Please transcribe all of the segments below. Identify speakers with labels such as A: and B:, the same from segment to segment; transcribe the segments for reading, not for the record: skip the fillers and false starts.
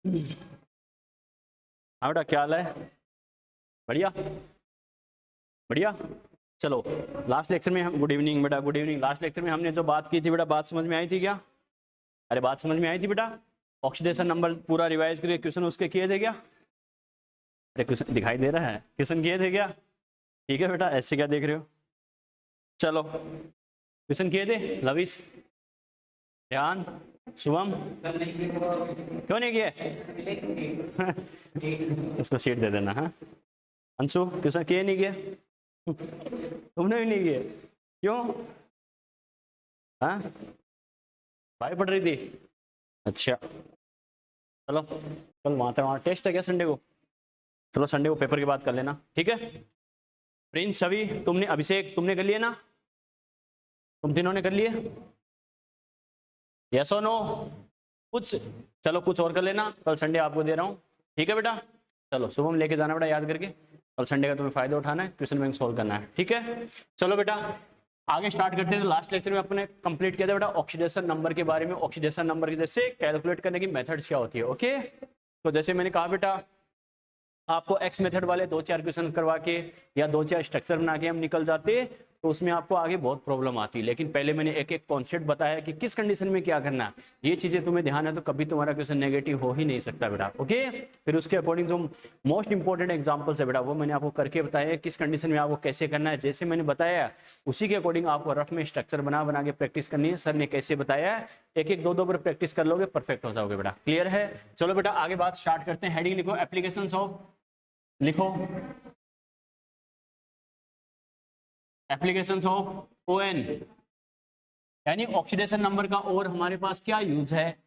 A: हाँ बेटा, क्या हाल है? बढ़िया बढ़िया। चलो, लास्ट लेक्चर में हम, गुड इवनिंग बेटा, गुड इवनिंग। लास्ट लेक्चर में हमने जो बात की थी बेटा, बात समझ में आई थी क्या? अरे बात समझ में आई थी बेटा? ऑक्सीडेशन नंबर पूरा रिवाइज करके क्वेश्चन उसके किए थे क्या? अरे क्वेश्चन दिखाई दे रहा है, क्वेश्चन किए थे क्या? ठीक है बेटा, ऐसे क्या देख रहे हो? चलो, क्वेश्चन किए थे लविश, ध्यान, शुभम, क्यों नहीं किए? इसको सीट दे देना। हाँ अंशु, क्वेश्चन किए नहीं किए? तुमने भी नहीं किए, क्यों? हाँ, भाई पढ़ रही थी? अच्छा, चलो कल वहाँ टेस्ट है क्या संडे को? चलो संडे को पेपर की बात कर लेना, ठीक है? प्रिंस, छवि, तुमने, अभिषेक, तुमने कर लिए ना? तुम तीनों ने कर लिए? यस और नो? कुछ, चलो कुछ और कर लेना, कल संडे आपको दे रहा हूँ, ठीक है बेटा? चलो सुबह में लेके जाना बेटा, याद करके। कल संडे का तुम्हें फायदा उठाना है, क्वेश्चन बैंक सोल्व करना है, ठीक है? चलो बेटा आगे स्टार्ट करते हैं। तो लास्ट लेक्चर में अपने कंप्लीट किया था बेटा ऑक्सीडेशन नंबर के बारे में, ऑक्सीडेशन नंबर के जैसे कैलकुलेट करने की मेथड्स क्या होती है। ओके, तो जैसे मैंने कहा बेटा, आपको एक्स मेथड वाले 2-4 क्वेश्चन करवा के या 2-4 स्ट्रक्चर बना के हम निकल जाते, तो उसमें आपको आगे बहुत प्रॉब्लम आती। लेकिन पहले मैंने एक एक कॉन्सेप्ट बताया कि किस कंडीशन में क्या करना, ये चीजें तुम्हें ध्यान है तो कभी तुम्हारा क्वेश्चन नेगेटिव हो ही नहीं सकता बेटा। ओके, फिर उसके अकॉर्डिंग जो मोस्ट इंपॉर्टेंट एग्जाम्पल्स है बेटा, वो मैंने आपको करके बताया किस कंडीशन में आपको कैसे करना है। जैसे मैंने बताया उसी के अकॉर्डिंग आपको रफ में स्ट्रक्चर बना बना के प्रैक्टिस करनी है। सर ने कैसे बताया है, एक एक दो बार प्रैक्टिस कर लोगे, परफेक्ट हो जाओगे बेटा। क्लियर है? चलो बेटा आगे बात स्टार्ट करते हैं। हेडिंग लिखो, एप्लीकेशंस ऑफ, लिखो एप्लीकेशंस ऑफ ओएन, यानी ऑक्सीडेशन नंबर का और हमारे पास क्या यूज है।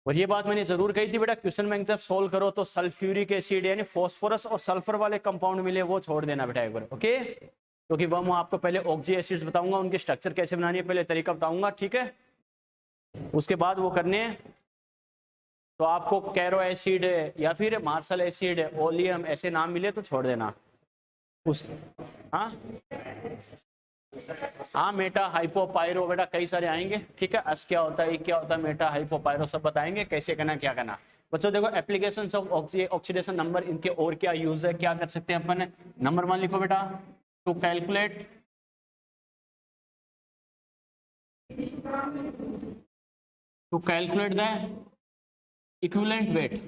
A: और ये बात मैंने जरूर कही थी बेटा, क्वेश्चन बैंक जब सोल्व करो तो सल्फ्यूरिक एसिड यानी फॉस्फोरस और सल्फर वाले कंपाउंड मिले वो छोड़ देना बेटा एक बार। ओके, क्योंकि वह मैं आपको पहले ऑक्सी एसिड्स बताऊंगा, उनके स्ट्रक्चर कैसे बनानी है पहले तरीका बताऊंगा, ठीक है? उसके बाद वो करने हैं तो आपको कैरो एसिड या फिर मार्शल एसिड, ओलियम ऐसे नाम मिले तो छोड़ देना उस। हाँ हाँ, मेटा हाइपोपायरो बेटा कई सारे आएंगे, ठीक है? अस क्या होता है, ये क्या होता है, मेटा हाइपोपायरो सब बताएंगे कैसे करना क्या करना। बच्चों देखो, एप्लीकेशंस ऑफ ऑक्सीडेशन नंबर, इनके और क्या यूज है, क्या कर सकते हैं अपन। नंबर 1 लिखो बेटा, to calculate, to calculate the equivalent weight,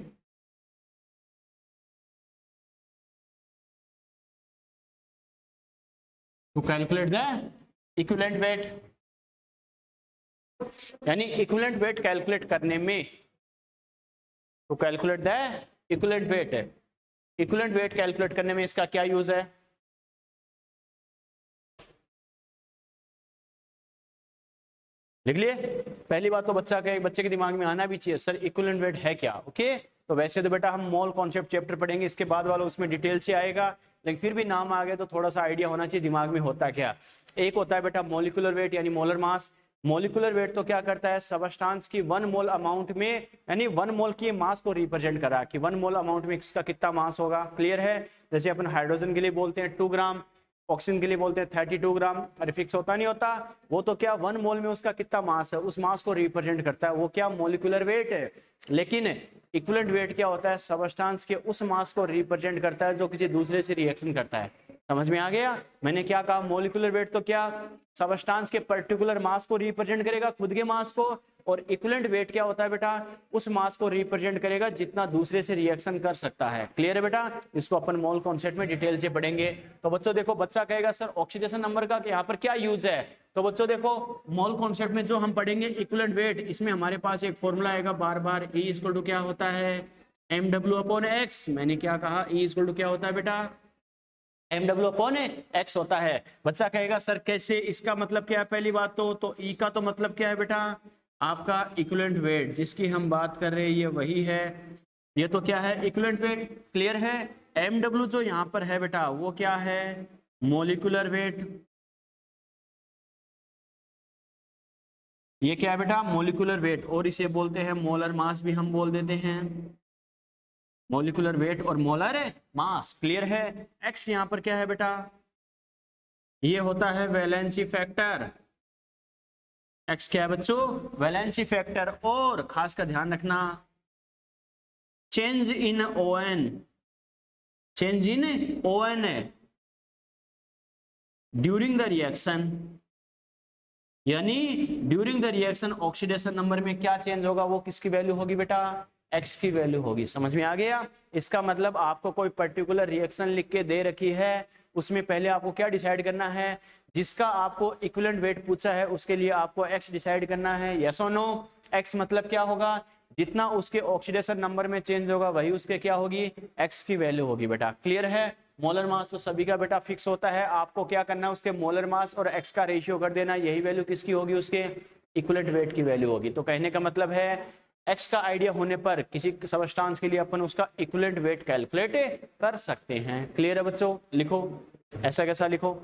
A: to calculate the equivalent weight, यानी इक्विवेलेंट वेट कैलकुलेट करने में, to calculate the equivalent weight, equivalent weight calculate करने में इसका क्या यूज है। लिख लिए? पहली बात तो बच्चे के दिमाग में आना भी चाहिए, सर इक्विवेलेंट वेट है क्या। ओके, तो वैसे तो बेटा हम मोल कॉन्सेप्ट चैप्टर पढ़ेंगे, इसके बाद वाला उसमें डिटेल से आएगा, लेकिन फिर भी नाम आ गया तो थोड़ा सा आइडिया होना चाहिए दिमाग में होता क्या। एक होता है बेटा मॉलिक्यूलर वेट यानी मोलर मास। मॉलिक्यूलर वेट तो क्या करता है, सबस्टांस की 1 मोल अमाउंट में, यानी 1 मोल की मास को रिप्रेजेंट करा कि 1 मोल अमाउंट में इसका कितना मास होगा। क्लियर है? जैसे अपन हाइड्रोजन के लिए बोलते हैं 2 ग्राम, ऑक्सीजन के लिए बोलते हैं 32 ग्राम। अरे फिक्स होता नहीं होता, वो तो क्या 1 मोल में उसका कितना मास है, उस मास को रिप्रेजेंट करता है, वो क्या मॉलिक्यूलर वेट है। लेकिन इक्विवेलेंट वेट क्या होता है, सबस्टांस के उस मास को रिप्रेजेंट करता है जो किसी दूसरे से रिएक्शन करता है। समझ में आ गया? मैंने क्या कहा, मॉलिक्यूलर वेट तो क्या सबस्टांस के पर्टिकुलर मास को रिप्रेजेंट करेगा, खुद के मास को, और इक्विवेलेंट वेट क्या होता है बेटा, उस मास को रिप्रेजेंट करेगा जितना दूसरे से रिएक्शन कर सकता है। क्लियर है बेटा? इसको अपन मोल कॉन्सेप्ट में डिटेल से पढ़ेंगे। तो बच्चों देखो, बच्चा कहेगा सर ऑक्सीडेशन नंबर का यहाँ पर क्या यूज है, तो बच्चों देखो मोल कॉन्सेप्ट में जो हम पढ़ेंगे इक्विवेलेंट वेट, इसमें हमारे पास एक फॉर्मूला आएगा बार बार, E इक्वल टू क्या होता है, mw/x। मैंने क्या कहा, E इक्वल टू क्या होता है बेटा, mw/x होता है। बच्चा कहेगा सर कैसे, इसका मतलब क्या है, पहली बात तो E का तो मतलब क्या है बेटा, आपका इक्विवेलेंट वेट, जिसकी हम बात कर रहे हैं ये वही है, ये तो क्या है इक्विवेलेंट वेट। क्लियर है? mw जो यहाँ पर है बेटा वो क्या है, मॉलिक्यूलर वेट। ये क्या है बेटा, मॉलिक्यूलर वेट, और इसे बोलते हैं मोलर मास भी हम बोल देते हैं, मॉलिक्यूलर वेट और मोलर मास। क्लियर है? x यहाँ पर क्या है बेटा, ये होता है वैलेंसी फैक्टर। x क्या है बच्चों, वैलेंसी फैक्टर। और खास का ध्यान रखना, change in ON, change in ON है ड्यूरिंग द रिएक्शन, यानी during the reaction oxidation number में क्या चेंज होगा, वो किसकी वैल्यू होगी बेटा, x की वैल्यू होगी। समझ में आ गया? इसका मतलब आपको कोई पर्टिकुलर रिएक्शन लिख के दे रखी है, उसमें पहले आपको क्या डिसाइड करना है, जिसका आपको इक्विवेलेंट वेट पूछा है उसके लिए आपको x डिसाइड करना है। यस और नो? x मतलब क्या होगा, जितना उसके ऑक्सीडेशन नंबर में चेंज होगा वही उसके क्या होगी, x की वैल्यू होगी बेटा। क्लियर है? मोलर मास तो सभी का बेटा फिक्स होता है, आपको क्या करना है, उसके मोलर मास और x का रेशियो कर देना, यही वैल्यू किसकी होगी, उसके इक्विवेलेंट वेट की वैल्यू होगी। तो कहने का मतलब है x का आइडिया होने पर किसी सबस्टांस के लिए अपन उसका इक्विवेलेंट वेट कैलकुलेट कर सकते हैं। क्लियर है बच्चों? लिखो, ऐसा कैसा लिखो,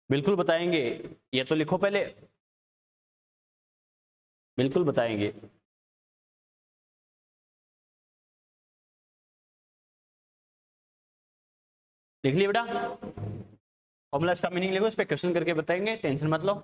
A: बिल्कुल बताएंगे, ये तो लिखो पहले, बिल्कुल बताएंगे। लिख लिया बेटा? फॉर्मूला इसका मीनिंग लिखो, इस पे क्वेश्चन करके बताएंगे, टेंशन मत लो।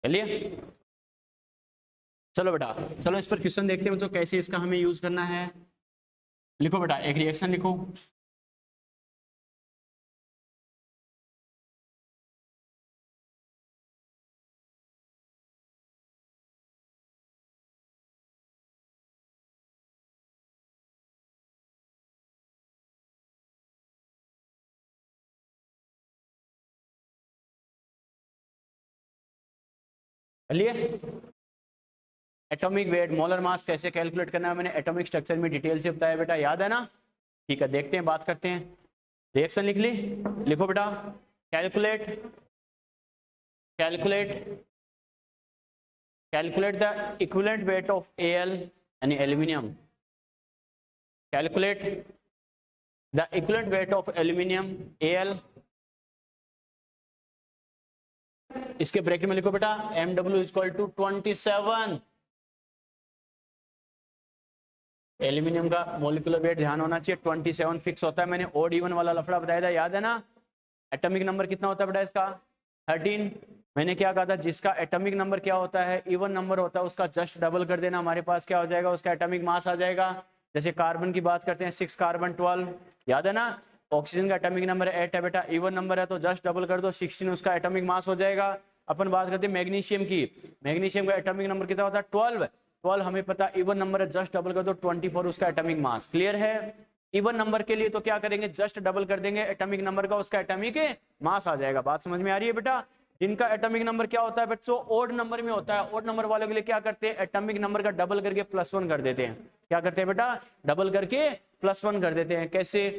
A: चलिए चलो बेटा, चलो इस पर क्वेश्चन देखते हैं बच्चों, कैसे इसका हमें यूज करना है। लिखो बेटा, एक रिएक्शन लिखो, चलिए। एटॉमिक वेट, मोलर मास कैसे कैलकुलेट करना है मैंने एटॉमिक स्ट्रक्चर में डिटेल से बताया बेटा, याद है ना? ठीक है, देखते हैं, बात करते हैं। रिएक्शन लिख ली? लिखो बेटा, calculate, calculate, calculate the equivalent weight of Al यानी aluminium, calculate the equivalent weight of aluminium Al, इसके ब्रैकेट में लिखो बेटा Mw इक्वल टू 27। एल्यूमिनियम का मोलिकुलर वेट ध्यान होना चाहिए 27 फिक्स होता है, मैंने ओड इवन वाला लफड़ा बताया था, याद है ना? एटॉमिक नंबर कितना होता है बेटा इसका, 13। मैंने क्या कहा था, जिसका एटॉमिक नंबर क्या होता है, इवन नंबर होता है, उसका जस्ट डबल कर देना, हमारे पास क्या हो जाएगा, उसका एटॉमिक मास आ जाएगा। जैसे कार्बन की बात करते हैं 6 कार्बन 12, याद है ना? ऑक्सीजन का एटॉमिक नंबर 8 है बेटा, इवन नंबर है तो जस्ट डबल कर दो, 16 उसका एटॉमिक मास हो जाएगा। अपन बात करते हैं मैग्नीशियम की, मैग्नीशियम का एटॉमिक नंबर कितना होता है, 12, 12 हमें पता इवन नंबर है, जस्ट डबल कर दो, 24 उसका एटॉमिक मास। क्लियर है? इवन नंबर के लिए तो क्या करेंगे, जस्ट डबल कर देंगे एटॉमिक नंबर का, उसका एटॉमिक मास आ जाएगा। बात समझ में आ रही है बेटा? जिनका एटॉमिक नंबर क्या होता है बच्चों, ओड नंबर में होता है, ओड नंबर वालों के लिए क्या करते हैं, एटॉमिक नंबर का डबल करके +1 कर देते हैं। क्या करते हैं बेटा, डबल करके +1 कर देते हैं। कैसे?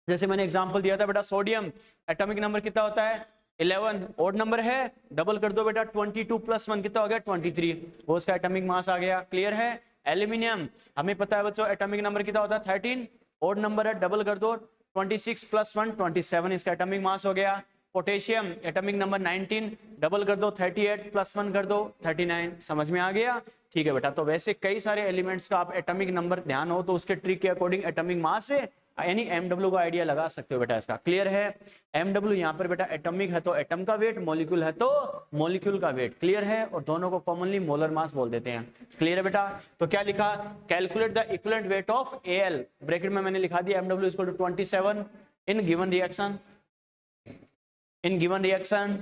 A: जैसे मैंने एग्जांपल दिया था बेटा, सोडियम एटॉमिक नंबर कितना होता है, 11, ओड नंबर है, डबल कर दो बेटा, 22 + 1 कितना हो गया, 23, वो उसका एटॉमिक मास आ गया। क्लियर है? एल्यूमिनियम हमें पता है बच्चों एटॉमिक नंबर कितना होता है, 13, ओड नंबर है, डबल कर दो, 26 + 1 27, इसका एटॉमिक मास हो गया। पोटेशियम एटॉमिक नंबर 19, डबल कर दो, 38 + 1 कर दो, 39। समझ में आ गया? ठीक है बेटा, तो वैसे कई सारे एलिमेंट्स का आप एटॉमिक नंबर ध्यान हो तो उसके ट्रिक के अकॉर्डिंग एटॉमिक मास से यानी MW का आइडिया लगा सकते हो बेटा इसका। क्लियर है? MW यहाँ पर बेटा एटॉमिक है तो एटम का वेट, मॉलिक्यूल है तो मॉलिक्यूल का वेट। क्लियर है? और दोनों को कॉमनली मोलर मास बोल देते हैं। क्लियर है बेटा? तो क्या लिखा, calculate the equivalent weight of Al, bracket में मैंने लिखा दिया MW equal to 27 in given reaction, in given reaction.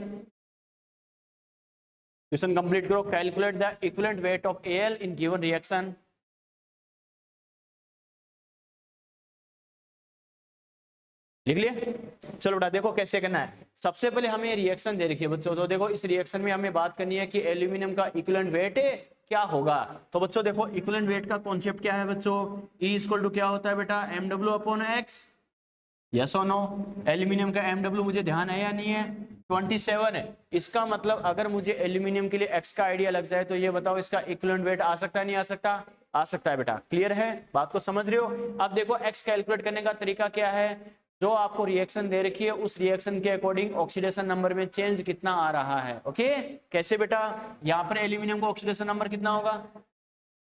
A: Question complete करो, calculate the equivalent weight of Al in given reaction. लिख लिए? चलो बेटा देखो कैसे करना है। सबसे पहले हमें रिएक्शन दे रखी है बच्चों, तो देखो इस रिएक्शन में हमें बात करनी है कि एल्यूमिनियम का इक्विवेलेंट वेट क्या होगा। तो बच्चों देखो इक्विवेलेंट वेट का कॉन्सेप्ट क्या है बच्चों, E इक्वल टू क्या होता है बेटा, mw अपॉन x। यस और नो? एल्यूमिनियम का mw मुझे ध्यान है या नहीं है, 27 है। इसका मतलब अगर मुझे एल्यूमिनियम के लिए x का आइडिया लग जाए तो ये बताओ इसका इक्विवेलेंट वेट आ सकता है नहीं आ सकता? आ सकता है बेटा। क्लियर है, बात को समझ रहे हो? अब देखो x कैलकुलेट करने का तरीका क्या है, जो आपको रिएक्शन दे रखी है उस रिएक्शन के अकॉर्डिंग ऑक्सीडेशन नंबर में चेंज कितना आ रहा है। ओके कैसे बेटा, यहाँ पर एल्यूमिनियम का ऑक्सीडेशन नंबर कितना होगा,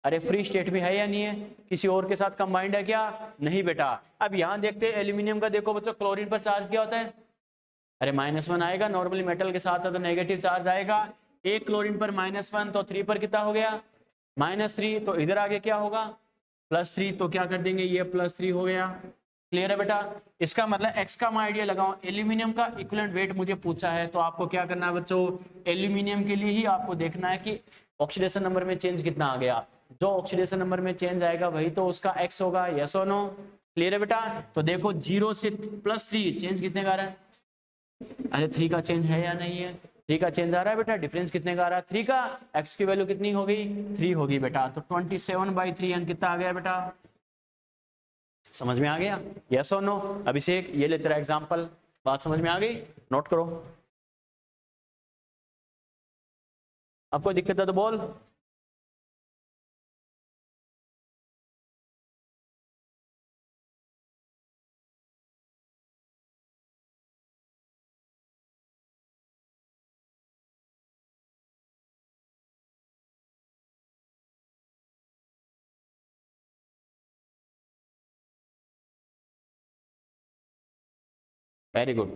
A: अरे फ्री स्टेट में है या नहीं है, किसी और के साथ कंबाइंड है क्या, नहीं बेटा। अब यहाँ देखते हैं एल्यूमिनियम का, देखो बच्चों क्लोरीन पर चार्ज क्या होता है, अरे -1 आएगा, नॉर्मली मेटल के साथ है तो नेगेटिव चार्ज आएगा। एक क्लोरीन पर -1 तो 3 पर कितना हो गया, -3, तो इधर आगे क्या होगा +3, तो क्या कर देंगे ये +3 हो गया। क्लियर है बेटा? इसका मतलब x का मैं आइडिया लगाऊं, एल्यूमिनियम का इक्विवेलेंट वेट मुझे पूछा है, तो आपको क्या करना है बच्चों, एल्यूमिनियम के लिए ही आपको देखना है कि ऑक्सीडेशन नंबर में चेंज कितना आ गया। जो ऑक्सीडेशन नंबर में चेंज आएगा वही तो उसका x होगा, यस और नो? क्लियर है बेटा? तो देखो 0 से +3 चेंज कितने का आ रहा है, अरे 3 का चेंज है या नहीं है, 3 का चेंज आ रहा है बेटा। डिफरेंस कितने का आ रहा है, 3 का। x की वैल्यू कितनी हो गई, 3 होगी बेटा। तो 27/3 कितना आ गया बेटा, समझ में आ गया, यस और नो? अभिषेक ये ले तेरा एग्जांपल, बात समझ में आ गई, नोट करो। अब कोई दिक्कत है तो बोल। Very good.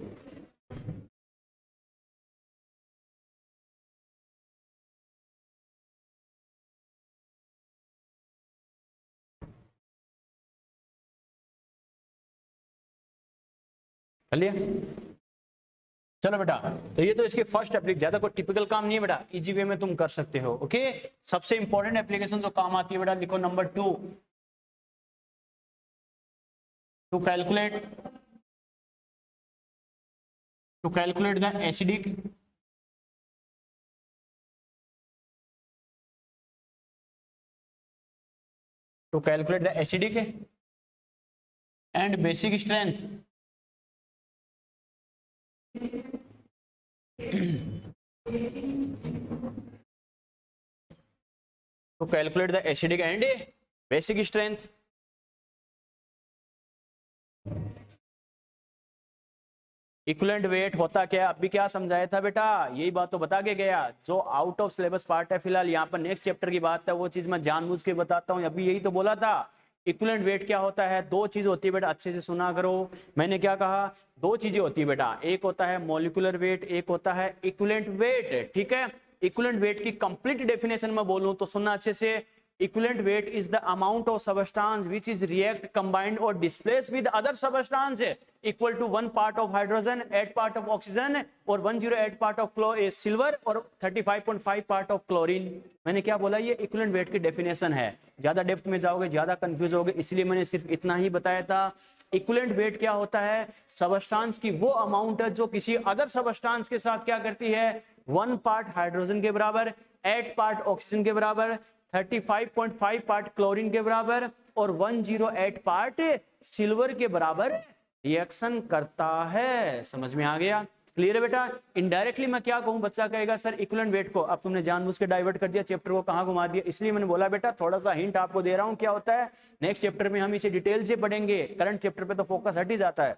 A: चलिए चलो बेटा, तो ये तो इसके फर्स्ट एप्लीकेशन, ज्यादा कोई टिपिकल काम नहीं है बेटा, इजी वे में तुम कर सकते हो। ओके सबसे इंपॉर्टेंट एप्लीकेशन जो काम आती है बेटा, लिखो number 2, to calculate the acidic and basic strength to calculate the acidic and basic strength। Equivalent weight होता क्या, अभी क्या समझाया था बेटा, यही बात तो बता के गया। जो आउट ऑफ सिलेबस पार्ट है फिलहाल, यहाँ पर नेक्स्ट चैप्टर की बात है, वो चीज मैं जानबूझ के बताता हूँ। अभी यही तो बोला था, इक्विवेलेंट वेट क्या होता है, दो चीज होती है बेटा, अच्छे से सुना करो। मैंने क्या कहा, दो चीजें होती है बेटा, एक होता है मॉलिक्यूलर वेट, एक होता है इक्विवेलेंट वेट। ठीक है, इक्विवेलेंट वेट की कंप्लीट डेफिनेशन में बोलूं तो सुनना अच्छे से। Equivalent weight is the amount of substance which is react, combined or displaced with other substance equal to 1 part of hydrogen, 8 part of oxygen और 108 part of silver और 35.5 part of chlorine। मैंने क्या बोला, ये इक्विवेलेंट वेट की definition है। ज्यादा depth में जाओगे ज्यादा कंफ्यूज होगे, इसलिए मैंने सिर्फ इतना ही बताया था। इक्विवेलेंट वेट क्या होता है, सबस्टांस की वो अमाउंट है जो किसी अदर सबस्टांस के साथ क्या करती है, 1 पार्ट हाइड्रोजन के बराबर, 8 पार्ट ऑक्सीजन के बराबर, 35.5 पार्ट क्लोरीन के बराबर और 108 पार्ट सिल्वर के बराबर रिएक्शन करता है। समझ में आ गया, क्लियर है बेटा? इनडायरेक्टली मैं क्या कहूं, बच्चा कहेगा सर इक्विवेलेंट वेट को, अब तुमने जानबूझ के डाइवर्ट कर दिया, चैप्टर को कहां घुमा दिया, इसलिए मैंने बोला बेटा थोड़ा सा हिंट आपको दे रहा हूं क्या होता है। नेक्स्ट चैप्टर में हम इसे डिटेल से पढ़ेंगे, करंट चैप्टर पे तो फोकस हट ही जाता है।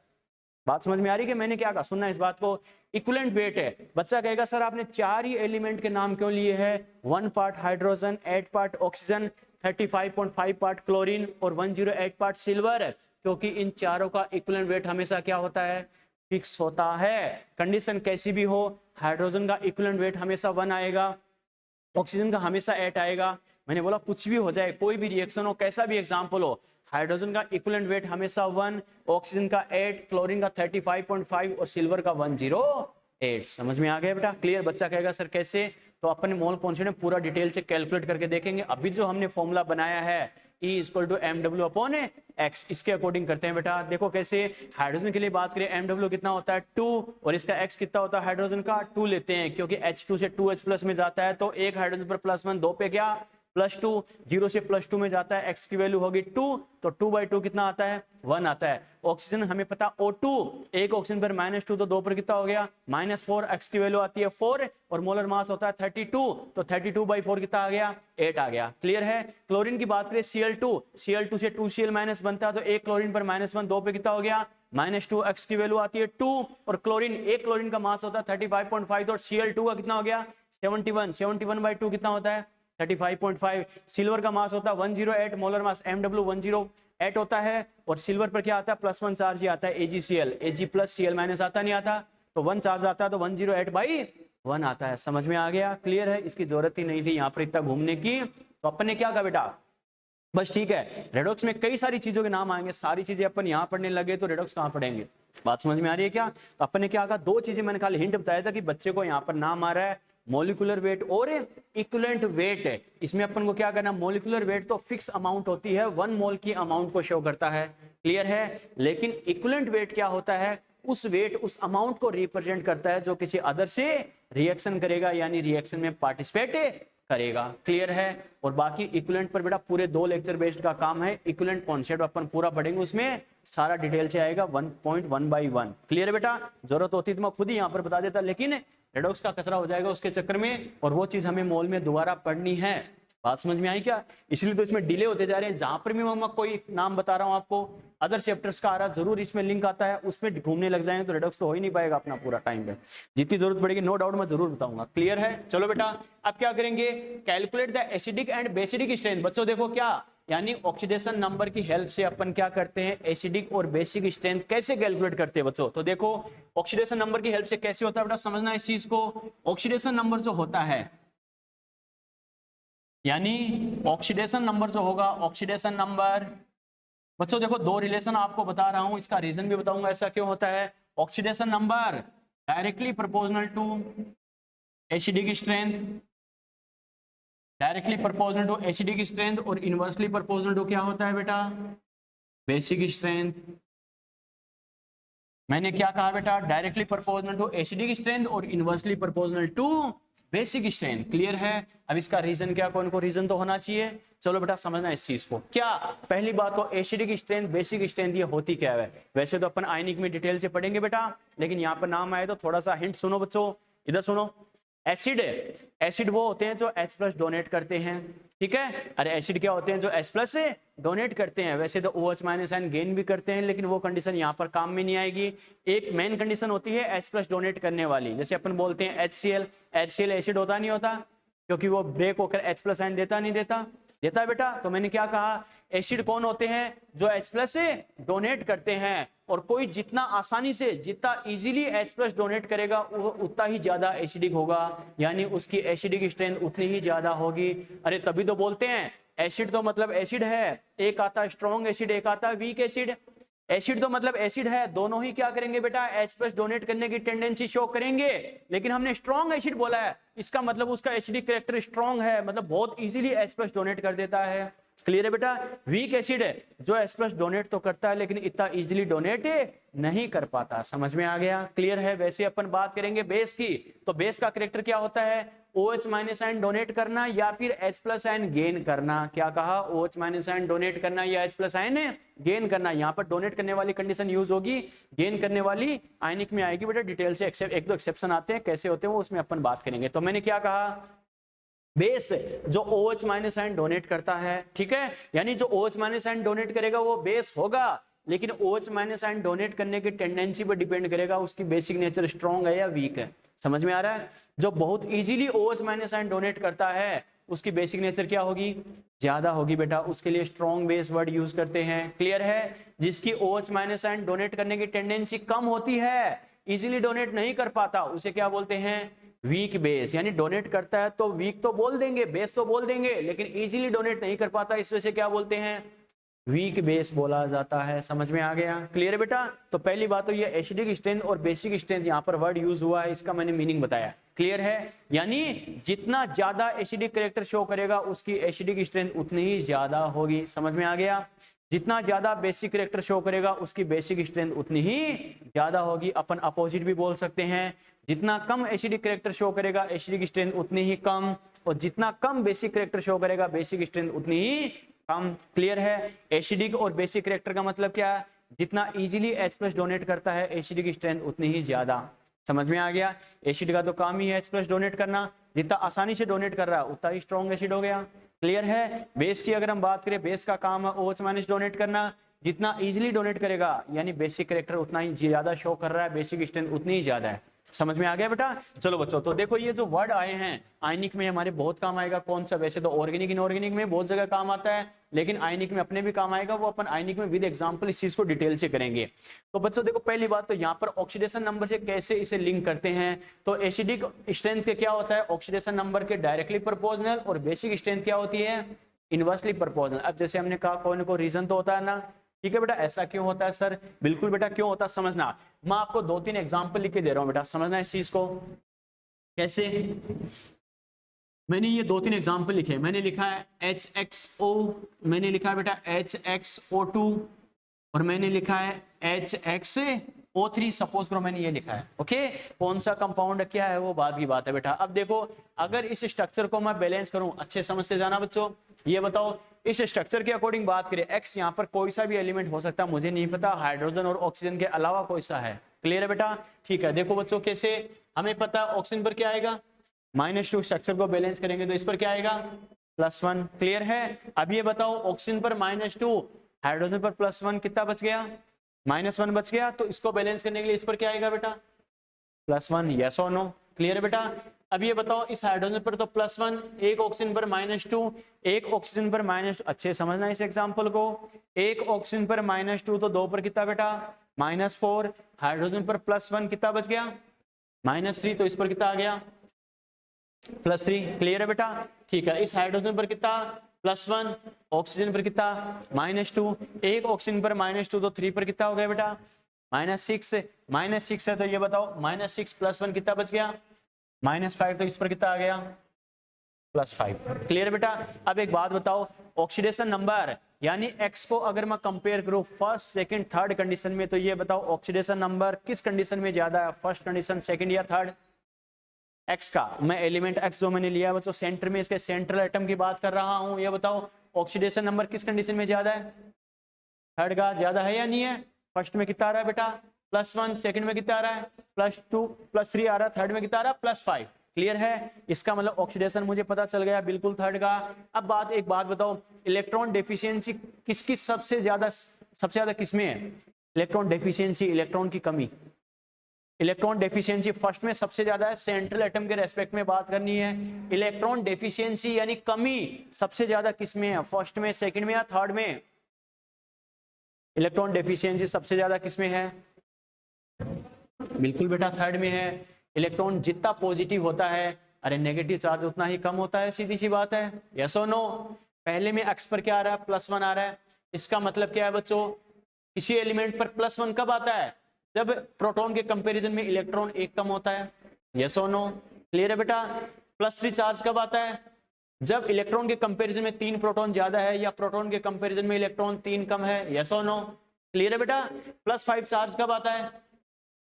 A: बात समझ में आ रही कि मैंने क्या कहा, सुनना इस बात को। इक्विवेलेंट वेट है, बच्चा कहेगा सर आपने 4 ही एलिमेंट के नाम क्यों लिए हैं, 1 part hydrogen, 8 part oxygen, 35.5 part chlorine और 108 पार्ट सिल्वर, क्योंकि इन चारों का इक्विवेलेंट वेट हमेशा क्या होता है, फिक्स होता है। कंडीशन कैसी भी हो, हाइड्रोजन का इक्विवेलेंट वेट हमेशा 1 आएगा, ऑक्सीजन का हमेशा 8 आएगा। मैंने बोला कुछ भी हो जाए, कोई भी रिएक्शन हो, कैसा भी एग्जाम्पल हो, हाइड्रोजन का इक्विवेलेंट वेट हमेशा 1, ऑक्सीजन का 8, क्लोरीन का 35.5 और सिल्वर का 108। 8। समझ में आ गया बेटा? क्लियर? बच्चा कहेगा सर कैसे, तो अपन मोल कॉन्सेंट्रेशन पूरा डिटेल से कैलकुलेट करके देखेंगे। अभी जो हमने फॉर्मूला बनाया है E इक्वल टू mw/x, इसके अकॉर्डिंग करते हैं बेटा। देखो कैसे, हाइड्रोजन के लिए बात करें mw कितना होता है 2, और इसका x कितना होता है हाइड्रोजन का 2 लेते हैं, क्योंकि H2 से 2H प्लस में जाता है, तो एक हाइड्रोजन पर +1, 2 पे क्या +2, 0 से +2 में जाता है, x की वैल्यू होगी 2, तो 2/2 कितना आता है 1 आता है। ऑक्सीजन हमें पता O2, एक ऑक्सीजन पर -2, तो 2 पर कितना हो गया -4, x की वैल्यू आती है 4, और मोलर मास होता है 32, तो 32/4 कितना आ गया 8 आ गया। क्लियर है? क्लोरीन की बात करें Cl2 से 2Cl- बनता है, तो एक क्लोरीन पर -1, 2 पे कितना हो गया -2, x की वैल्यू आती है 2, और एक क्लोरीन का मास होता है 35.5, तो Cl2 का कितना हो गया 71/2 कितना होता है 35.5। सिल्वर का मास होता है 108, मोलर मास Mw 108 होता है, और सिल्वर पर क्या आता है +1 चार्ज ही आता है AgCl, Ag+Cl- आता नहीं आता, तो 1 चार्ज आता है, तो 108/1 आता है। समझ में आ गया? क्लियर है? इसकी जरूरत ही नहीं थी यहाँ पर इतना घूमने की। तो अपन ने क्या कहा बेटा, बस ठीक है, रेडॉक्स में कई सारी चीजों के नाम आएंगे, सारी चीजें अपन यहाँ पढ़ने लगे तो रेडॉक्स कहाँ पढ़ेंगे? बात समझ में आ रही है क्या? तो अपन ने क्या कहा, दो चीजें मैंने खाली हिंट बताया था कि बच्चे को यहाँ पर नाम आ रहा है मोलिकुलर वेट और इक्विवेलेंट वेट है। इसमें अपन को क्या करना, मोलिकुलर वेट तो फिक्स अमाउंट होती है, 1 मोल की अमाउंट को शो करता है। क्लियर है? लेकिन इक्विवेलेंट वेट क्या होता है, उस वेट उस अमाउंट को रिप्रेजेंट करता है जो किसी अदर से रिएक्शन करेगा, यानी रिएक्शन में पार्टिसिपेट करेगा। क्लियर है? और बाकी इक्विवेलेंट पर बेटा पूरे 2 लेक्चर बेस्ड का काम है, इक्विवेलेंट कॉन्सेप्ट अपन पूरा पढ़ेंगे, उसमें सारा डिटेल से आएगा 1.1/1। क्लियर है बेटा? जरूरत होती तो मैं खुद ही यहाँ पर बता देता, लेकिन रेडॉक्स का कचरा हो जाएगा उसके चक्कर में, और वो चीज हमें मोल में दोबारा पढ़नी है। बात समझ में आई क्या? इसलिए तो इसमें डिले होते जा रहे हैं। जहां पर भी मैं कोई नाम बता रहा हूं आपको, अदर चैप्टर्स का आ रहा जरूर इसमें लिंक आता है, उसमें घूमने लग जाएंगे तो रेडॉक्स तो हो ही नहीं पाएगा अपना पूरा टाइम पे। जितनी जरूरत पड़ेगी नो डाउट मैं जरूर बताऊंगा। क्लियर है? चलो बेटा अब क्या करेंगे, calculate the acidic and basic strength. बच्चों देखो क्या, यानी ऑक्सीडेशन नंबर की हेल्प से अपन क्या करते हैं, एसिडिक और बेसिक स्ट्रेंथ कैसे कैलकुलेट करते हैं बच्चों। तो देखो ऑक्सीडेशन नंबर की हेल्प से कैसे होता है बेटा, समझना इस चीज को। ऑक्सीडेशन नंबर जो होता है, यानी ऑक्सीडेशन नंबर जो होगा, ऑक्सीडेशन नंबर बच्चों देखो दो रिलेशन आपको बता रहा हूं, इसका रीजन भी बताऊंगा ऐसा क्यों होता है। Oxidation number directly proportional to acidic strength, directly proportional to acidic strength, और इनवर्सली प्रोपोर्शनल टू क्या होता है बेटा, बेसिक स्ट्रेंथ। मैंने क्या कहा बेटा, directly proportional to acidic strength और inversely proportional to basic strength. Clear है? अब इसका रीजन क्या, कौन को रीजन तो होना चाहिए। चलो बेटा समझना इस चीज को। क्या पहली बात तो एसिडिक स्ट्रेंथ बेसिक स्ट्रेंथ ये होती क्या है, वैसे तो अपन आयनिक में डिटेल से पढ़ेंगे बेटा, लेकिन यहाँ पर नाम आए तो थोड़ा सा हिंट सुनो बच्चों, इधर सुनो। एसिड वो होते हैं जो H+ डोनेट करते हैं, ठीक है। अरे एसिड क्या होते हैं, जो H+ डोनेट करते हैं। वैसे तो OH- आयन गेन भी करते हैं, लेकिन वो कंडीशन यहाँ पर काम में नहीं आएगी। एक मेन कंडीशन होती है H+ डोनेट करने वाली, जैसे अपन बोलते हैं HCl एसिड होता नहीं होता, क्योंकि वो ब्रेक होकर H+ आयन देता नहीं देता है बेटा। तो मैंने क्या कहा, एसिड कौन होते हैं, जो H+ डोनेट करते हैं, और कोई जितना आसानी से, जितना इजीली H+ डोनेट करेगा वो उतना ही ज्यादा एसिडिक होगा, यानी उसकी एसिडिक स्ट्रेंथ उतनी ही ज्यादा होगी। अरे तभी तो बोलते हैं एसिड तो मतलब एसिड है, एक आता स्ट्रॉन्ग एसिड, एक आता वीक एसिड। एसिड तो मतलब एसिड है, दोनों ही क्या करेंगे बेटा, H+ डोनेट करने की टेंडेंसी शो करेंगे, लेकिन हमने स्ट्रॉन्ग एसिड बोला है, इसका मतलब उसका एसिडिक कैरेक्टर स्ट्रॉन्ग है, मतलब बहुत इजीली H+ डोनेट कर देता है। क्लियर है बेटा? वीक एसिड है जो H+ डोनेट तो करता है, लेकिन इतना इजीली डोनेट नहीं कर पाता। समझ में आ गया? क्लियर है? वैसे अपन बात करेंगे बेस की, तो बेस का कैरेक्टर क्या होता है, OH- आयन डोनेट करना या फिर H+ आयन गेन करना। क्या कहा, OH- आयन डोनेट करना या H+ आयन गेन करना। यहाँ पर डोनेट करने वाली कंडीशन यूज होगी, गेन करने वाली आयनिक में आएगी बेटा। डिटेल से एक दो एक्सेप्शन आते हैं, कैसे होते हैं वो उसमें अपन बात करेंगे। तो मैंने क्या कहा, बेस जो OH- आयन डोनेट करता है, ठीक है, यानी जो OH- आयन डोनेट करेगा वो बेस होगा, लेकिन OH- आयन डोनेट करने की टेंडेंसी पर डिपेंड करेगा उसकी बेसिक नेचर स्ट्रॉन्ग है या वीक है। समझ में आ रहा है? जो बहुत इजीली OH- आयन डोनेट करता है उसकी बेसिक नेचर क्या होगी, ज्यादा होगी बेटा, उसके लिए स्ट्रॉन्ग बेस वर्ड यूज करते हैं। क्लियर है? जिसकी OH- आयन डोनेट करने की टेंडेंसी कम होती है, इजीली डोनेट नहीं कर पाता, उसे क्या बोलते हैं, वीक बेस। यानी डोनेट करता है तो वीक तो बोल देंगे, बेस तो बोल देंगे, लेकिन इजीली डोनेट नहीं कर पाता, इस वजह से क्या बोलते हैं, वीक बेस बोला जाता है। समझ में आ गया? क्लियर है बेटा? तो पहली बात तो ये एसिडिक स्ट्रेंथ और बेसिक स्ट्रेंथ यहाँ पर वर्ड यूज हुआ है, इसका मैंने मीनिंग बताया। क्लियर है? यानी जितना ज्यादा एसिडिक कैरेक्टर शो करेगा उसकी एसिडिक स्ट्रेंथ उतनी ही ज्यादा होगी। समझ में आ गया? जितना ज्यादा बेसिक कैरेक्टर शो करेगा उसकी बेसिक स्ट्रेंथ उतनी ही ज्यादा होगी। अपन अपोजिट भी बोल सकते हैं, जितना कम एसिडिक कैरेक्टर शो करेगा एसिडिक स्ट्रेंथ उतनी ही कम, और जितना कम बेसिक कैरेक्टर शो करेगा बेसिक स्ट्रेंथ उतनी ही कम। क्लियर है? एसिडिक और बेसिक कैरेक्टर का मतलब क्या है? जितना इजीली H+ डोनेट करता है एसिडिक स्ट्रेंथ उतनी ही ज्यादा। समझ में आ गया? एसिड का तो काम ही है H+ डोनेट करना, जितना आसानी से डोनेट कर रहा है उतना ही स्ट्रॉन्ग एसिड हो गया। क्लियर है? बेस की अगर हम बात करें, बेस का काम है OH- डोनेट करना, जितना इजीली डोनेट करेगा यानी बेसिक कैरेक्टर उतना ही ज्यादा शो कर रहा है, बेसिक स्ट्रेंथ उतनी ही ज्यादा है। समझ में आ गया बेटा? चलो बच्चों, तो देखो ये जो वर्ड आए हैं आयनिक में हमारे बहुत काम आएगा। कौन सा? वैसे तो ऑर्गेनिक इनऑर्गेनिक में बहुत जगह काम आता है, लेकिन आयनिक में अपने भी काम आएगा। वो अपन आयनिक में विद एग्जांपल इस चीज को डिटेल से करेंगे। तो बच्चों देखो, पहली बात तो यहाँ पर ऑक्सीडेशन नंबर से कैसे इसे लिंक करते हैं। तो एसिडिक स्ट्रेंथ के क्या होता है? ऑक्सीडेशन नंबर के डायरेक्टली प्रोपोर्शनल, और बेसिक स्ट्रेंथ क्या होती है? Inversely proportional. अब जैसे हमने कहा कोई ना कोई रीजन तो होता है ना। ठीक है बेटा, ऐसा क्यों होता है सर? बिल्कुल बेटा, क्यों होता है समझना। मैं आपको 2-3 एग्जांपल लिख के दे रहा हूं बेटा, समझना इस चीज को। कैसे? मैंने ये 2-3 एग्जांपल लिखे। मैंने लिखा है HXO, मैंने लिखा है बेटा HXO2, और मैंने लिखा है HXO3। सपोज करो मैंने ये लिखा है। ओके, कौन सा कंपाउंड क्या है वो बात की बात है बेटा। अब देखो, अगर इस स्ट्रक्चर को मैं बैलेंस करूं, अच्छे समझते जाना बच्चों। ये बताओ, इस स्ट्रक्चर के अकॉर्डिंग बात करें, X यहाँ पर कोई सा भी एलिमेंट हो सकता है, मुझे नहीं पता, हाइड्रोजन और ऑक्सीजन के अलावा कोई सा है। क्लियर है बेटा? ठीक है, देखो बच्चों कैसे हमें पता है ऑक्सीजन पर क्या आएगा? -2। स्ट्रक्चर को बैलेंस करेंगे तो इस पर क्या आएगा? +1। क्लियर है? अब ये बताओ, ऑक्सीजन पर -2, हाइड्रोजन पर +1, कितना बच गया? -1 बच गया। तो इसको बैलेंस करने के लिए इस पर क्या आएगा बेटा? +1। यस और नो? क्लियर है बेटा? अब ये बताओ, इस हाइड्रोजन पर तो +1, एक ऑक्सीजन पर -2, एक ऑक्सीजन पर -2। अच्छे समझना इस एग्जांपल को। एक ऑक्सीजन पर -2 तो 2 पर कितना बेटा? -4। हाइड्रोजन पर +1, कितना बच गया? -3। तो इस पर कितना आ गया? +3। क्लियर है बेटा? ठीक है, इस हाइड्रोजन पर कितना? +1। ऑक्सीजन पर कितना? -2। एक ऑक्सीजन पर -2 तो 3 पर कितना हो गया बेटा? -6। -6 है तो ये बताओ, -6 +1 कितना बच गया? -5। तो इस पर कितना आ गया? +5। क्लियर बेटा? अब एक बात बताओ, ऑक्सीडेशन नंबर यानी X को अगर मैं कंपेयर करूं फर्स्ट, सेकंड, थर्ड कंडीशन में, तो ये बताओ ऑक्सीडेशन नंबर किस कंडीशन में ज्यादा है? फर्स्ट कंडीशन, सेकंड या थर्ड? X का, मैं एलिमेंट X जो मैंने लिया है बच्चों, सेंटर में इसके सेंट्रल एटम की बात कर रहा हूं। ये बताओ ऑक्सीडेशन नंबर किस कंडीशन में ज्यादा है? थर्ड का ज्यादा है या नहीं है? फर्स्ट में कितना आ रहा है बेटा? +1। सेकंड में कितना आ रहा है? +2, +3 आ रहा है। थर्ड में कितना आ रहा है? +5। क्लियर है? इसका मतलब ऑक्सीडेशन मुझे पता चल गया बिल्कुल थर्ड का। अब एक बात बताओ, इलेक्ट्रॉन डेफिशिएंसी किसकी सबसे ज्यादा किसमें है? इलेक्ट्रॉन डेफिशिएंसी, इलेक्ट्रॉन की कमी। इलेक्ट्रॉन डेफिशिएंसी फर्स्ट में सबसे ज्यादा है, सेंट्रल एटम के रेस्पेक्ट में बात करनी है। इलेक्ट्रॉन डेफिशिएंसी यानी कमी सबसे ज्यादा किसमें है? फर्स्ट में, सेकंड में या थर्ड में? इलेक्ट्रॉन डेफिशिएंसी सबसे ज्यादा किसमें है? बिल्कुल बेटा थर्ड में है। इलेक्ट्रॉन जितना पॉजिटिव होता है, अरे नेगेटिव चार्ज उतना ही कम होता है, सीधी सी बात है। यस और नो? पहले में X पर क्या आ रहा है? +1 आ रहा है। इसका मतलब क्या है बच्चों? किसी एलिमेंट पर +1 कब आता है? जब प्रोटॉन के कंपैरिजन में इलेक्ट्रॉन एक कम होता है। यस और नो? क्लियर है बेटा? +3 चार्ज कब आता है? जब इलेक्ट्रॉन के कंपैरिजन में 3 प्रोटॉन ज्यादा है, या प्रोटॉन के कंपैरिजन में इलेक्ट्रॉन 3 कम है। यस और नो? क्लियर है बेटा? +5 चार्ज कब आता है?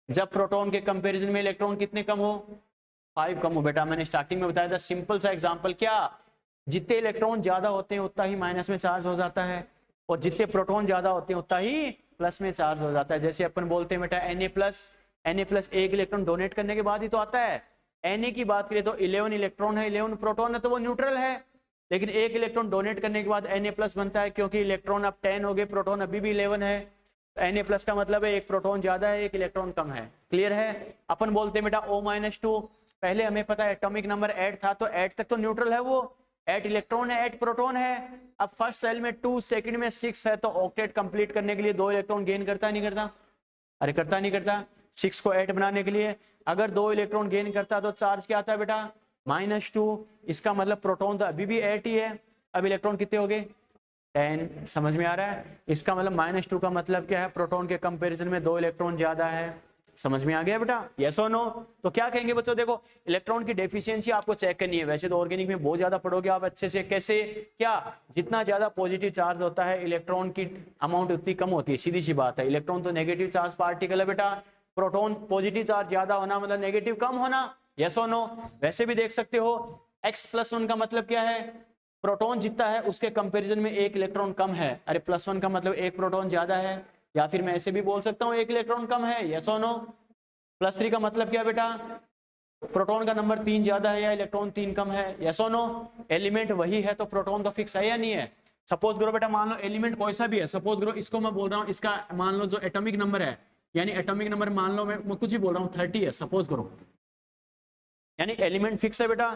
A: जब प्रोटॉन के कंपैरिजन में इलेक्ट्रॉन कितने कम हो? 5 कम हो। बेटा मैंने स्टार्टिंग में बताया था, सिंपल सा एग्जांपल, क्या? जितने इलेक्ट्रॉन ज्यादा होते हैं उतना ही माइनस में चार्ज हो जाता है, और जितने प्रोटॉन ज्यादा होते हैं उतना ही प्लस में चार्ज हो जाता है। जैसे अपन बोलते हैं बेटा Na+, एक इलेक्ट्रॉन डोनेट करने के बाद ही तो आता है। Na की बात करें तो 11 इलेक्ट्रॉन है, 11 प्रोटॉन है, तो वो न्यूट्रल है। लेकिन एक इलेक्ट्रॉन डोनेट करने के बाद Na+ बनता है, क्योंकि इलेक्ट्रॉन अब 10 हो गए, प्रोटॉन अभी भी 11 है। Na+ का मतलब है एक प्रोटॉन ज्यादा है, एक इलेक्ट्रॉन कम है। क्लियर है? अपन बोलते हैं बेटा O-2, पहले हमें पता है एटॉमिक नंबर 8 था, तो 8 तक तो न्यूट्रल है, वो 8 इलेक्ट्रॉन है, 8 प्रोटॉन है। अब फर्स्ट सेल में 2, सेकंड में 6 है, तो ऑक्टेट कंप्लीट करने के लिए 2 इलेक्ट्रॉन गेन करता नहीं करता? अरे करता नहीं करता? 6 को 8 बनाने के लिए अगर 2 इलेक्ट्रॉन गेन करता तो चार्ज क्या आता है बेटा? -2। इसका मतलब प्रोटॉन तो अभी भी 8 ही है। अब इलेक्ट्रॉन कितने हो गए? 10, समझ में आ रहा है? इसका मतलब -2 का मतलब क्या है, प्रोटॉन के कंपैरिजन में 2 इलेक्ट्रॉन ज्यादा है। समझ में आ गया बेटा? यस और नो? तो क्या कहेंगे बच्चों, देखो इलेक्ट्रॉन की डेफिशिएंसी आपको चेक करनी है। वैसे तो ऑर्गेनिक में बहुत ज्यादा पढ़ोगे आप अच्छे से। कैसे? क्या? जितना ज्यादा पॉजिटिव चार्ज होता है इलेक्ट्रॉन की अमाउंट उतनी कम होती है, सीधी सी बात है। इलेक्ट्रॉन तो नेगेटिव चार्ज पार्टिकल है बेटा, प्रोटॉन पॉजिटिव चार्ज ज्यादा होना मतलब नेगेटिव कम होना। यस और नो? वैसे भी देख सकते हो x+1 का मतलब क्या है, प्रोटॉन जितना है उसके कंपैरिजन में 1 इलेक्ट्रॉन कम है। अरे +1 का मतलब 1 प्रोटॉन ज्यादा है, या फिर मैं ऐसे भी बोल सकता हूँ 1 इलेक्ट्रॉन कम है। यस और नो? +3 का मतलब क्या बेटा, प्रोटॉन का नंबर 3 ज्यादा है या इलेक्ट्रॉन 3 कम है। यस और नो? एलिमेंट वही है तो प्रोटॉन तो फिक्स है या नहीं है? सपोज करो बेटा, मान लो एलिमेंट कोई सा भी है, सपोज करो इसको मैं बोल रहा हूँ, इसका मान लो जो एटॉमिक नंबर है, यानी एटॉमिक नंबर मान लो मैं कुछ ही बोल रहा हूँ 30 है सपोज करो, यानी एलिमेंट फिक्स है बेटा,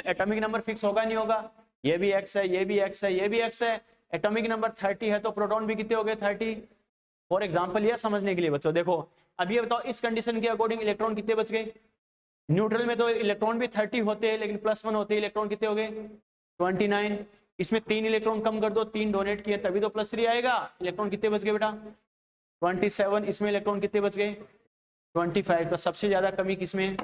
A: एटॉमिक नंबर फिक्स होगा नहीं होगा? ये भी x है, ये भी x है, ये भी x है, एटॉमिक नंबर 30 है तो प्रोटॉन भी कितने हो गए 30। फॉर एग्जांपल ये समझने के लिए बच्चों देखो, अब ये बताओ इस कंडीशन के अकॉर्डिंग इलेक्ट्रॉन कितने बच गए? न्यूट्रल में तो इलेक्ट्रॉन भी 30 होते हैं लेकिन +1 होते हैं, इलेक्ट्रॉन कितने हो गए 29। इसमें 3 इलेक्ट्रॉन कम कर दो, 3 डोनेट किए तभी तो +3 आएगा। इलेक्ट्रॉन कितने बच गए बेटा 27। इसमें इलेक्ट्रॉन कितने बच गए 25। तो सबसे ज्यादा कमी किसमें?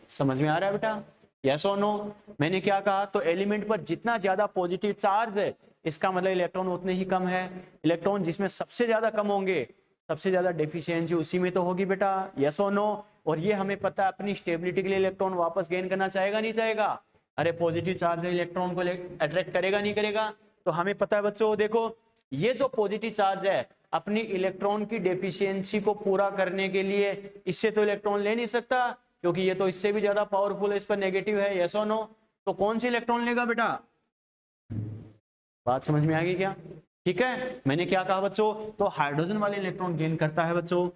A: समझ में आ रहा है बेटा? यस और नो? मैंने क्या कहा, तो एलिमेंट पर जितना ज्यादा पॉजिटिव चार्ज है इसका मतलब इलेक्ट्रॉन उतने ही कम है। इलेक्ट्रॉन जिसमें सबसे ज्यादा कम होंगे सबसे ज्यादा डेफिशिएंसी उसी में तो होगी बेटा। यस और नो? और ये हमें पता है अपनी स्टेबिलिटी के लिए इलेक्ट्रॉन वापस गेन करना चाहेगा नहीं चाहेगा? अरे पॉजिटिव चार्ज है इलेक्ट्रॉन को अट्रैक्ट करेगा नहीं करेगा? तो हमें पता है बच्चों, देखो ये जो पॉजिटिव चार्ज है अपनी इलेक्ट्रॉन की डेफिशिएंसी को पूरा करने के लिए इससे तो इलेक्ट्रॉन ले नहीं सकता, क्योंकि ये तो इससे भी ज्यादा पावरफुल है, इस पर नेगेटिव है। यस और नो? तो कौन सी इलेक्ट्रॉन लेगा बेटा? बात समझ में आ गई क्या? ठीक है, मैंने क्या कहा बच्चों, तो हाइड्रोजन वाले इलेक्ट्रॉन गेन करता है बच्चों,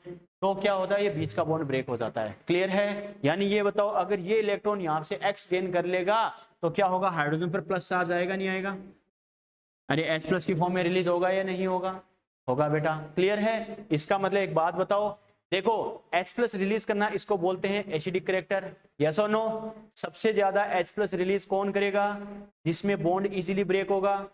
A: तो क्या होता है ये बीच का बॉन्ड ब्रेक हो जाता है। क्लियर है? यानी ये बताओ अगर ये इलेक्ट्रॉन यहां से x गेन कर लेगा तो क्या होगा, हाइड्रोजन पर प्लस चार्ज आएगा नहीं आएगा? अरे H+ की फॉर्म में रिलीज होगा या नहीं होगा? होगा बेटा। क्लियर है? इसका मतलब एक बात बताओ, देखो H+ रिलीज करना इसको बोलते हैं एसिडिक करेक्टर। यस और नो? सबसे ज्यादा H+ रिलीज कौन करेगा? जिसमें बॉन्ड इजीली ब्रेक होगा।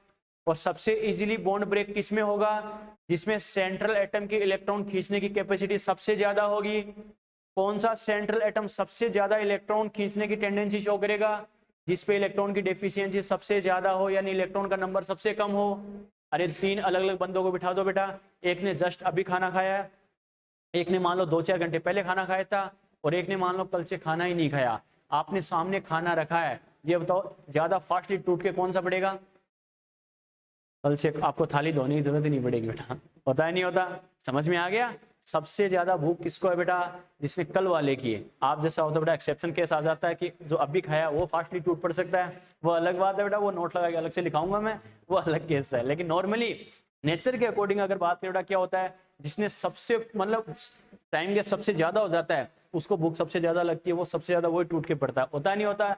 A: और सबसे इजीली बॉन्ड ब्रेक किसमें होगा? जिसमें सेंट्रल एटम के इलेक्ट्रॉन खींचने की कैपेसिटी सबसे ज्यादा होगी। कौन सा सेंट्रल एटम सबसे ज्यादा इलेक्ट्रॉन खींचने की टेंडेंसी शो करेगा? जिसपे इलेक्ट्रॉन की डेफिशिएंसी सबसे ज्यादा हो, यानी इलेक्ट्रॉन का नंबर सबसे कम हो। अरे 3 अलग अलग बंदों को बिठा दो बेटा, एक ने जस्ट अभी खाना खाया है, एक ने मान लो 2-4 घंटे पहले खाना खाया था, और एक ने मान लो कल से खाना ही नहीं खाया। आपने सामने खाना रखा है, ये बताओ ज्यादा फास्टली टूट के कौन सा पड़ेगा? कल से आपको थाली धोने की जरूरत ही नहीं पड़ेगी बेटा। होता है नहीं होता? समझ में आ गया? सबसे ज्यादा भूख किसको है बेटा? जिसने कल वाले किए। आप जैसा होता है बेटा, एक्सेप्शन केस आ जाता है कि जो अभी खाया वो फास्टली टूट पड़ सकता है, वो अलग बात है बेटा, वो नोट लगा के अलग से लिखाऊंगा मैं, वो अलग केस है। लेकिन नॉर्मली नेचर के अकॉर्डिंग अगर बात करें बेटा, क्या होता है जिसने सबसे मतलब टाइम गैप सबसे ज्यादा हो जाता है उसको भूख सबसे ज्यादा लगती है, वो सबसे ज्यादा वही टूट के पड़ता है। होता नहीं होता?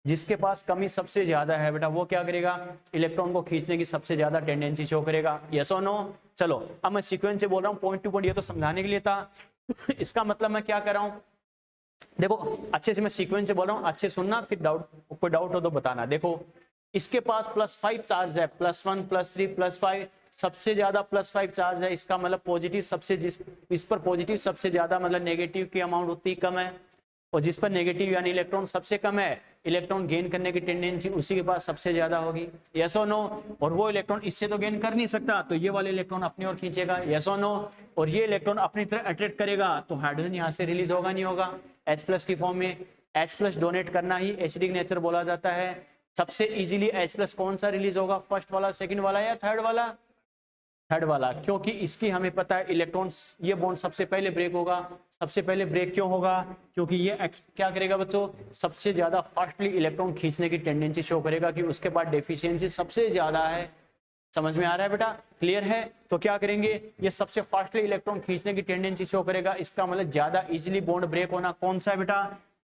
A: जिसके पास कमी सबसे ज्यादा है बेटा वो क्या करेगा? इलेक्ट्रॉन को खींचने की सबसे ज्यादा टेंडेंसी शो करेगा। यस और नो? चलो अब मैं सीक्वेंस से बोल रहा हूँ, पॉइंट टू पॉइंट, ये तो समझाने के लिए था। इसका मतलब मैं क्या कर रहा हूँ, देखो अच्छे से मैं सीक्वेंस से बोल रहा हूँ, अच्छे सुनना, फिर कोई डाउट हो तो बताना। देखो इसके पास +5 चार्ज है, +1 +3 +5, सबसे ज्यादा +5 चार्ज है। इसका मतलब पॉजिटिव सबसे, इस पर पॉजिटिव सबसे ज्यादा मतलब नेगेटिव की अमाउंट उतनी कम है, और जिस पर नेगेटिव यानी इलेक्ट्रॉन सबसे कम है, इलेक्ट्रॉन गेन करने की टेंडेंसी उसी के पास सबसे ज्यादा होगी। यस और नो? और वो इलेक्ट्रॉन इससे तो गेन कर नहीं सकता, तो ये वाले इलेक्ट्रॉन अपनी ओर खींचेगा। यस और नो? और ये इलेक्ट्रॉन अपनी तरफ अट्रैक्ट करेगा, तो हाइड्रोजन यहाँ से रिलीज होगा नहीं होगा H+ की फॉर्म में। H+ डोनेट करना ही एसिडिक नेचर बोला जाता है। सबसे इजीली H+ कौन सा रिलीज होगा, फर्स्ट वाला, सेकंड वाला या थर्ड वाला? थर्ड वाला, क्योंकि इसकी हमें पता है इलेक्ट्रॉन, ये बॉन्ड सबसे पहले ब्रेक होगा। सबसे पहले ब्रेक क्यों होगा? क्योंकि ये क्या करेगा बच्चों, सबसे ज्यादा फास्टली इलेक्ट्रॉन खींचने की टेंडेंसी शो करेगा, कि उसके पास डेफिशिएंसी सबसे ज्यादा है। समझ में आ रहा है बेटा? क्लियर है? तो क्या करेंगे, ये सबसे फास्टली इलेक्ट्रॉन खींचने की टेंडेंसी शो करेगा, इसका मतलब ज्यादा इजिली बॉन्ड ब्रेक होना कौन सा है बेटा?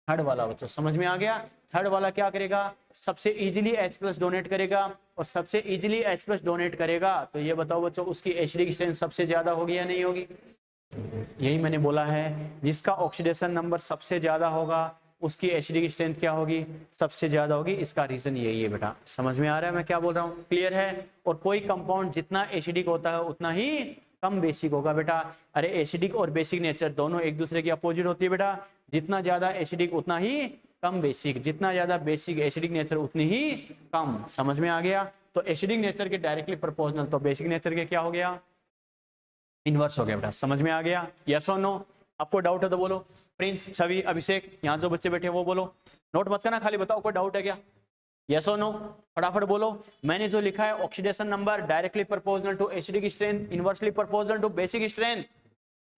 A: थर्ड वाला। बच्चों समझ में आ गया? थर्ड वाला क्या करेगा, सबसे इजीली H+ डोनेट करेगा, और सबसे इजीली H+ डोनेट करेगा तो ये बताओ बच्चों उसकी एसिडिक स्ट्रेंथ सबसे ज्यादा होगी या नहीं होगी? यही मैंने बोला है, जिसका ऑक्सीडेशन नंबर सबसे ज्यादा होगा उसकी एसिडिक स्ट्रेंथ क्या होगी, सबसे ज्यादा होगी। इसका रीजन यही है बेटा। समझ में आ रहा है मैं क्या बोल रहा हूँ, क्लियर है। और कोई कंपाउंड जितना एसिडिक होता है उतना ही कम बेसिक होगा बेटा। अरे एसिडिक और बेसिक नेचर दोनों एक दूसरे की अपोजिट होती है बेटा। जितना ज्यादा एसिडिक उतना ही कम बेसिक, जितना ज्यादा बेसिक एसिडिक नेचर उतनी ही कम। समझ में आ गया। तो एसिडिक नेचर के डायरेक्टली प्रोपोर्शनल, तो बेसिक नेचर के क्या हो गया, इनवर्स हो गया बेटा। समझ में आ गया, यस और नो। आपको डाउट है तो बोलो। प्रिंस, छवि, अभिषेक, यहाँ जो बच्चे बैठे हैं वो बोलो। नोट मत करना, खाली बताओ कोई डाउट है क्या। यस और नो, फटाफट बोलो। मैंने जो लिखा है oxidation number directly proportional to acidic strength, inversely proportional to basic strength.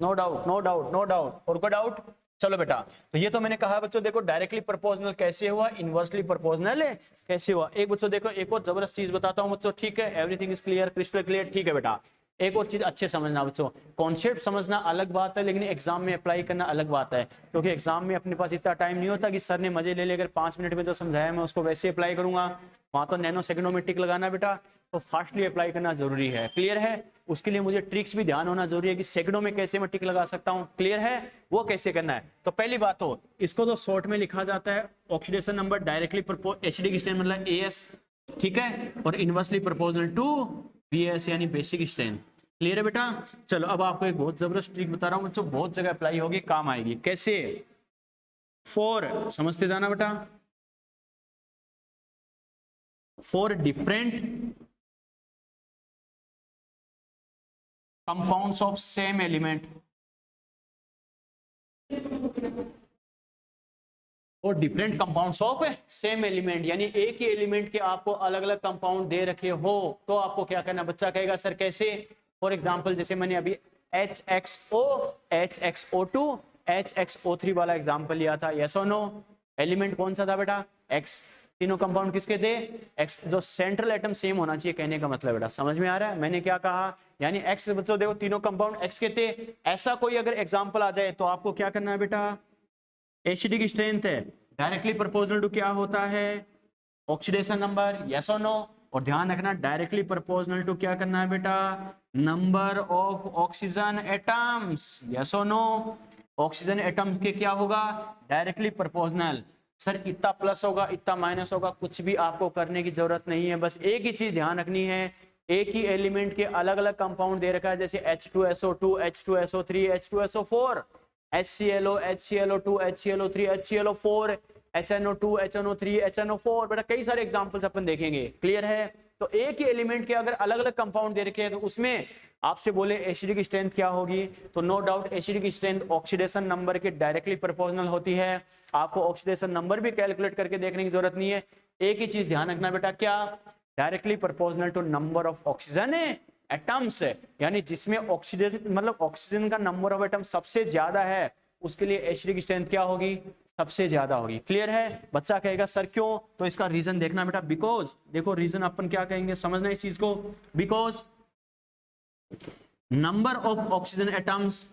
A: No doubt, no doubt, no doubt. और कोई डाउट। चलो बेटा, तो ये तो मैंने कहा बच्चों, देखो डायरेक्टली प्रोपोर्शनल कैसे हुआ, इनवर्सली प्रोपोर्शनल कैसे हुआ। एक बच्चों देखो, एक और जबरदस्त चीज बताता हूं बच्चों, ठीक है। Everything is clear, crystal clear, ठीक है बेटा। एक और चीज अच्छे समझना बच्चों, कॉन्सेप्ट समझना अलग बात है, लेकिन एग्जाम में अप्लाई करना अलग बात है। क्योंकि एग्जाम में अपने पास इतना टाइम नहीं होता कि सर ने मजे ले ले, अगर 5 मिनट में जो समझाया मैं उसको वैसे अप्लाई करूंगा। वहां तो नैनो सेकंडों में टिक लगाना बेटा, तो फास्टली अप्लाई करना जरूरी है। क्लियर है। उसके लिए मुझे ट्रिक्स भी ध्यान होना जरूरी है कि सेकंडों में कैसे मैं टिक लगा सकता हूं। क्लियर है, वो कैसे करना है। तो पहली बात तो इसको तो शॉर्ट में लिखा जाता है oxidation number directly acidic strength मतलब AS, ठीक है, और इनवर्सली प्रोपोर्शनल टू BS यानी बेसिक स्ट्रेंथ। क्लियर है बेटा। चलो अब आपको एक बहुत जबरदस्त ट्रिक बता रहा हूं बच्चों, बहुत जगह अप्लाई होगी, काम आएगी। कैसे, फॉर, समझते जाना बेटा, for different compounds of same element, और different compounds of same element, यानी एक ही एलिमेंट के आपको अलग अलग कंपाउंड दे रखे हो, तो आपको क्या करना। बच्चा कहेगा सर कैसे। फॉर एग्जांपल जैसे मैंने अभी HXO, HXO2, HXO3 वाला एग्जांपल लिया था। यस और नो। एलिमेंट कौन सा था बेटा, X। तीनों कंपाउंड किसके थे, X। जो सेंट्रल एटम सेम होना चाहिए, कहने का मतलब बेटा। समझ में आ रहा है मैंने क्या कहा, यानी X बच्चों देखो तीनों कंपाउंड X के थे। ऐसा कोई अगर एग्जांपल आ जाए तो आपको क्या करना है बेटा, एसिडिक स्ट्रेंथ है डायरेक्टली प्रोपोर्शनल टू क्या होता है, ऑक्सीडेशन नंबर। यस और नो। और ध्यान रखना डायरेक्टली प्रोपोर्शनल टू क्या करना है बेटा, number of oxygen atoms. Yes और नो। ऑक्सीजन एटम्स के क्या होगा, डायरेक्टली प्रोपोर्शनल। सर इतना प्लस होगा, इतना माइनस होगा, कुछ भी आपको करने की जरूरत नहीं है। बस एक ही चीज ध्यान रखनी है, एक ही एलिमेंट के अलग अलग कंपाउंड दे रखा है, जैसे H2SO2, H2SO3, H2SO4, HClO, HClO2, HClO3, HClO4, HNO2, HNO3, HNO4। बेटा कई सारे एग्जांपल्स अपन देखेंगे। क्लियर है। तो एक ही एलिमेंट के अगर अलग अलग कंपाउंड दे रखे हैं तो उसमें आपसे बोले एसिडिक स्ट्रेंथ क्या होगी, तो no doubt acidic strength oxidation number के डायरेक्टली प्रोपोर्शनल होती है। आपको ऑक्सीडेशन नंबर भी कैलकुलेट करके देखने की जरूरत नहीं है। एक ही चीज ध्यान रखना बेटा, क्या, directly proportional to number of oxygen atoms, यानी जिसमें ऑक्सीजन मतलब ऑक्सीजन का नंबर ऑफ एटम सबसे ज्यादा है, उसके लिए एसिडिक स्ट्रेंथ क्या होगी, सबसे ज्यादा होगी। क्लियर है। बच्चा कहेगा सर क्यों, तो इसका रीजन देखना बेटा। बिकॉज देखो रीजन अपन क्या कहेंगे, समझना इस चीज को। Because number of oxygen atoms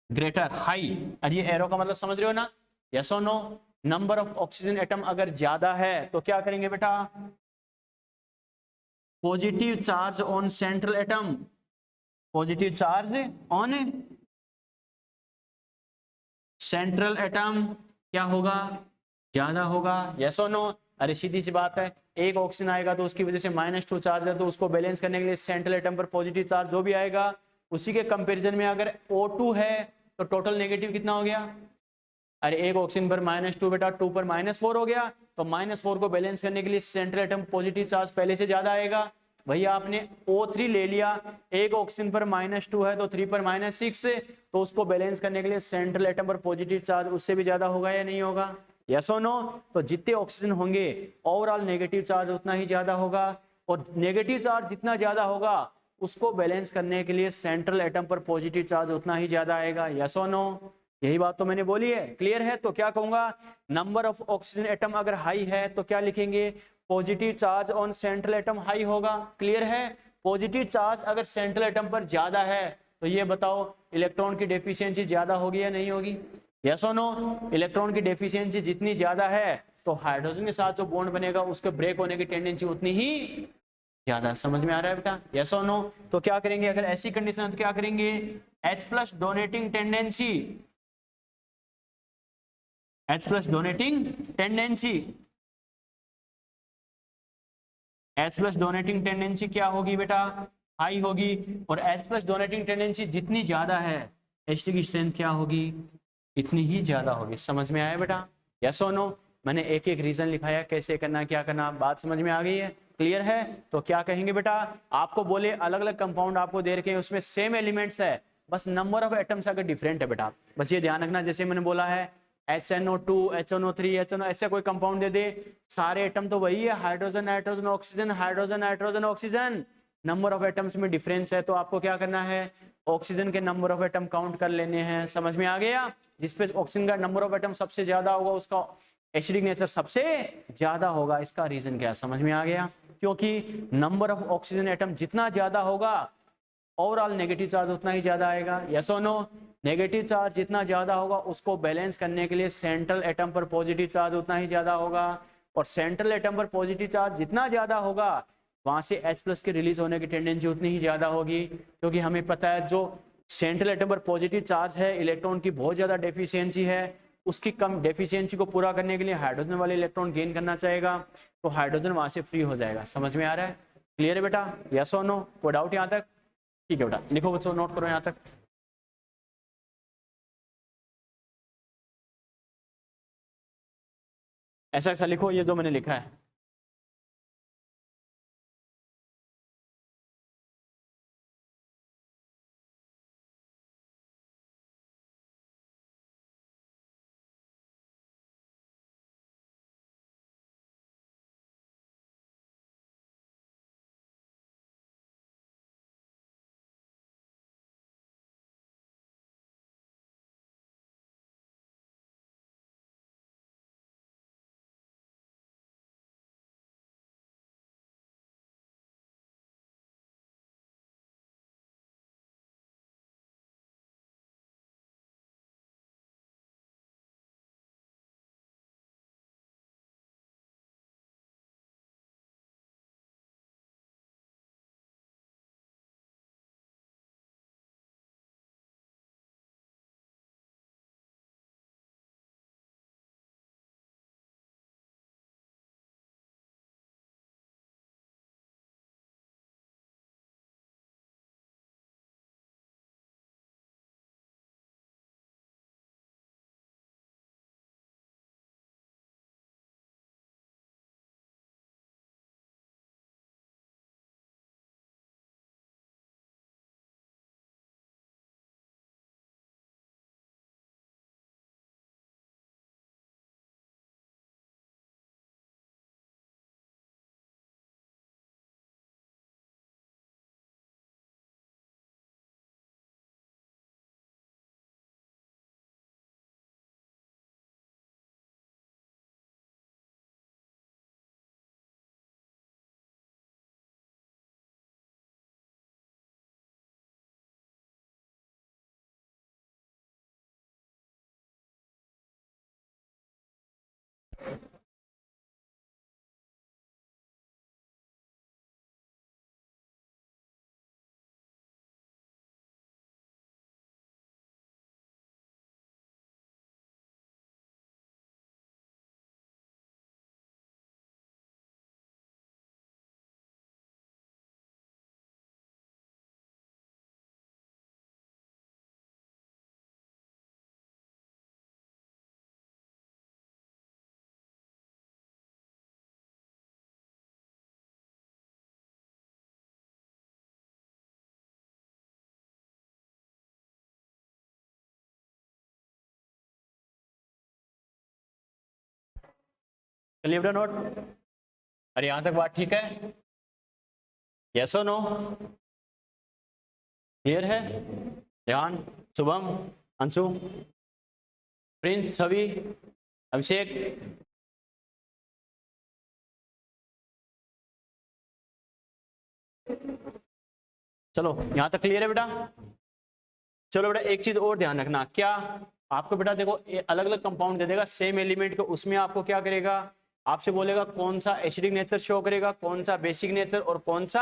A: greater high, अरे ये एरो का मतलब समझ रहे हो ना, यस और no. Number of oxygen atom अगर ज्यादा है तो क्या करेंगे बेटा, positive charge on central atom, positive charge on central atom क्या होगा, ज्यादा होगा। यस और नो। अरे सीधी सी बात है, एक ऑक्सीजन आएगा तो उसकी वजह से -2 चार्ज है, तो उसको बैलेंस करने के लिए सेंट्रल एटम पर पॉजिटिव चार्ज जो भी आएगा, उसी के कंपैरिजन में अगर O2 है तो टोटल नेगेटिव कितना हो गया। अरे एक ऑक्सीजन पर -2 बेटा, 2 पर -4 हो गया, तो -4 को बैलेंस करने के लिए सेंट्रल एटम पॉजिटिव चार्ज पहले से ज्यादा आएगा। भैया आपने O3 ले लिया, एक ऑक्सीजन पर -2 है तो 3 पर -6, तो उसको बैलेंस करने के लिए सेंट्रल एटम पर पॉजिटिव चार्ज उससे भी ज्यादा होगा या नहीं होगा, यस और नो। तो जितने ऑक्सीजन होंगे ओवरऑल नेगेटिव चार्ज उतना ही ज्यादा होगा, और नेगेटिव चार्ज जितना ज्यादा होगा उसको बैलेंस करने के लिए सेंट्रल एटम पर पॉजिटिव चार्ज उतना ही ज्यादा आएगा, यस और नो। यही बात तो मैंने बोली है। क्लियर है। तो क्या कहूंगा, नंबर ऑफ ऑक्सीजन एटम अगर हाई है तो क्या लिखेंगे, positive charge on central atom high होगा। क्लियर है। पॉजिटिव चार्ज अगर सेंट्रल एटम पर ज्यादा है तो ये बताओ इलेक्ट्रॉन की डेफिशिएंसी ज्यादा होगी या नहीं होगी, यस और नो। इलेक्ट्रॉन की डेफिशिएंसी जितनी ज्यादा है तो हाइड्रोजन के साथ जो बॉन्ड बनेगा उसके ब्रेक होने की टेंडेंसी उतनी ही ज्यादा। समझ में आ रहा है बेटा, यस और नो। तो क्या करेंगे, अगर ऐसी कंडीशन है तो क्या करेंगे, H+ donating tendency H plus donating tendency, H plus donating tendency क्या होगी बेटा, हाई होगी। और H प्लस डोनेटिंग टेंडेंसी जितनी ज्यादा है H की स्ट्रेंथ क्या होगी, इतनी ही ज्यादा होगी। समझ में आया बेटा, यस और नो। मैंने एक एक रीजन लिखाया कैसे करना क्या करना, बात समझ में आ गई है, क्लियर है। तो क्या कहेंगे बेटा, आपको बोले अलग अलग कंपाउंड आपको दे रखे हैं, उसमें सेम एलिमेंट्स है, बस नंबर ऑफ एटम्स अगर डिफरेंट है बेटा, बस ये ध्यान रखना। जैसे मैंने बोला है HNO2, HNO3, HNO, ऐसे कोई कंपाउंड दे दे, सारे एटम तो वही है, hydrogen nitrogen oxygen, hydrogen nitrogen oxygen, number of atoms में डिफरेंस है, तो आपको क्या करना है, ऑक्सीजन के नंबर ऑफ एटम काउंट कर लेने हैं। समझ में आ गया, जिसपे ऑक्सीजन का नंबर ऑफ एटम सबसे ज्यादा होगा उसका एसिडिक नेचर सबसे ज्यादा होगा। इसका रीजन क्या है, समझ में आ गया, क्योंकि नंबर ऑफ ऑक्सीजन एटम जितना ज्यादा होगा ओवरऑल नेगेटिव चार्ज उतना ही ज्यादा आएगा। यस और नो, नेगेटिव चार्ज जितना ज्यादा होगा उसको बैलेंस करने के लिए सेंट्रल एटम पर पॉजिटिव चार्ज उतना ही ज्यादा होगा, और सेंट्रल एटम पर पॉजिटिव चार्ज जितना ज्यादा होगा वहां से H प्लस के रिलीज होने की टेंडेंसी उतनी ही ज्यादा होगी। क्योंकि हमें पता है जो सेंट्रल एटम पर पॉजिटिव चार्ज है इलेक्ट्रॉन की बहुत ज्यादा डेफिशिएंसी है, उसकी कम डेफिशिएंसी को पूरा करने के लिए हाइड्रोजन वाले इलेक्ट्रॉन गेन करना चाहेगा, तो हाइड्रोजन वहां से फ्री हो जाएगा। समझ में आ रहा है, क्लियर है बेटा, यस और नो, कोई डाउट यहाँ तक, ठीक है बेटा, लिखो बच्चों, नोट करो यहाँ तक। ऐसा ऐसा लिखो ये जो मैंने लिखा है। चलिए बेटा नोट, अरे यहां तक बात ठीक है, यस और नो, क्लियर है। ध्यान, शुभम, अंशु, प्रिंस, छवि, अभिषेक, चलो यहां तक क्लियर है बेटा। चलो बेटा एक चीज और ध्यान रखना, क्या आपको बेटा देखो अलग अलग कंपाउंड दे देगा सेम एलिमेंट के, उसमें आपको क्या करेगा, आपसे बोलेगा कौन सा एसिडिक नेचर शो करेगा, कौन सा बेसिक नेचर और कौन सा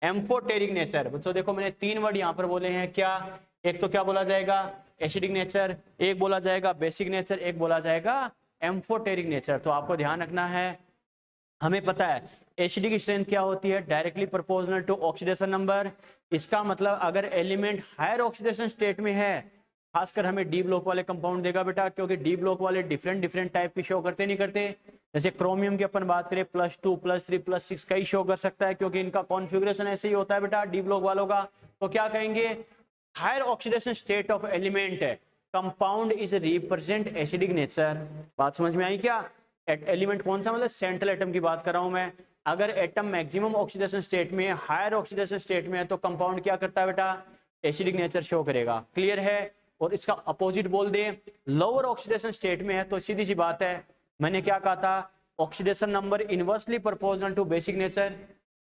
A: एम्फोटेरिक नेचर। बच्चों देखो मैंने तीन वर्ड यहाँ पर बोले हैं, क्या एक तो क्या बोला जाएगा एसिडिक नेचर, एक बोला जाएगा बेसिक नेचर, एक बोला जाएगा एम्फोटेरिक नेचर। तो आपको ध्यान रखना है, हमें पता है एसिडिक स्ट्रेंथ क्या होती है, directly proportional to oxidation number. इसका मतलब अगर एलिमेंट हायर ऑक्सीडेशन स्टेट में है, खासकर हमें डी ब्लॉक वाले कंपाउंड देगा बेटा, क्योंकि डी ब्लॉक वाले डिफरेंट टाइप की शो करते नहीं करते। जैसे क्रोमियम की अपन बात करें +2 +3 +6 कई शो कर सकता है, क्योंकि इनका कॉन्फ़िगरेशन ऐसे ही होता है बेटा डी ब्लॉक वालों का। तो क्या कहेंगे, higher oxidation state of element compound is represent acidic nature. बात समझ में आई क्या? एलिमेंट कौन सा, मतलब सेंट्रल एटम की बात कर रहा हूं मैं। अगर एटम मैक्सिमम ऑक्सीडेशन स्टेट में है, हायर ऑक्सीडेशन स्टेट में है, तो कंपाउंड क्या करता है बेटा, एसिडिक नेचर शो करेगा। क्लियर है? और इसका अपोजिट बोल दे, लोअर ऑक्सीडेशन स्टेट में है तो सीधी सी बात है, मैंने क्या कहा था, oxidation number inversely proportional to basic nature.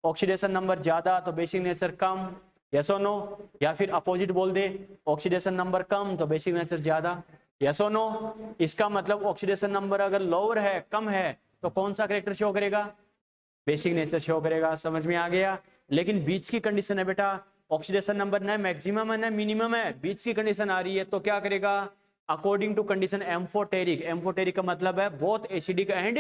A: Oxidation number ज्यादा तो बेसिक नेचर कम, यस और नो। या फिर अपोजिट बोल दे, ऑक्सीडेशन नंबर कम तो बेसिक नेचर ज्यादा, यस और नो। इसका मतलब ऑक्सीडेशन नंबर अगर लोअर है, कम है, तो कौन सा कैरेक्टर शो करेगा, बेसिक नेचर शो करेगा। समझ में आ गया? लेकिन बीच की कंडीशन है बेटा, ऑक्सीडेशन नंबर न मैक्सिमम है न मिनिमम है, बीच की कंडीशन आ रही है, तो क्या करेगा, according to condition amphoteric. Amphoteric का मतलब है बोथ एसिडिक एंड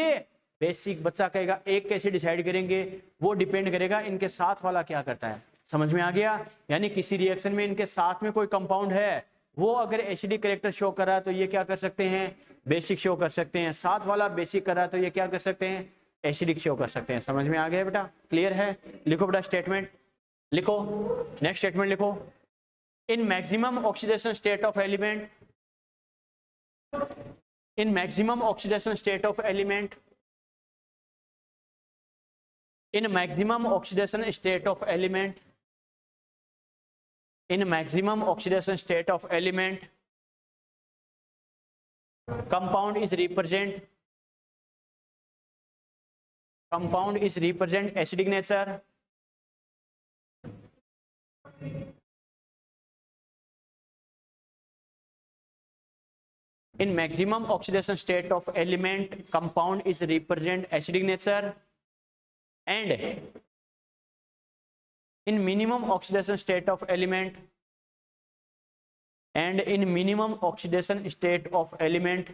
A: बेसिक। बच्चा कहेगा एक कैसे डिसाइड करेंगे, वो डिपेंड करेगा इनके साथ वाला क्या करता है। समझ में आ गया? यानी किसी रिएक्शन में इनके साथ में कोई कंपाउंड है, वो अगर एसिडिक कैरेक्टर शो कर रहा है तो ये क्या कर सकते हैं, बेसिक शो कर सकते हैं। साथ वाला बेसिक कर रहा है तो ये क्या कर सकते हैं, एसिडिक शो कर सकते हैं। समझ में आ गया बेटा? क्लियर है? लिखो बेटा स्टेटमेंट, लिखो नेक्स्ट स्टेटमेंट लिखो। In maximum oxidation state of element, in maximum oxidation state of element, in maximum oxidation state of element, in maximum oxidation state of element compound is represent acidic nature, in maximum oxidation state of element compound is represent acidic nature, and in minimum oxidation state of element, and in minimum oxidation state of element,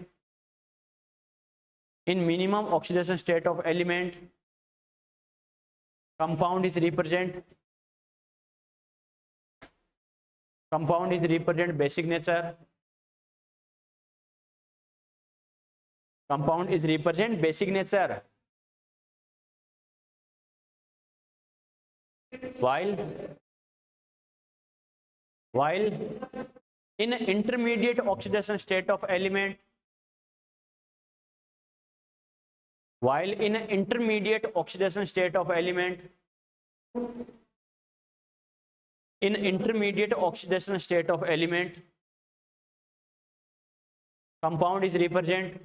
A: in minimum oxidation state of element compound is represent basic nature, compound is represent basic nature, while in intermediate oxidation state of element, while in intermediate oxidation state of element, in intermediate oxidation state of element compound is represent,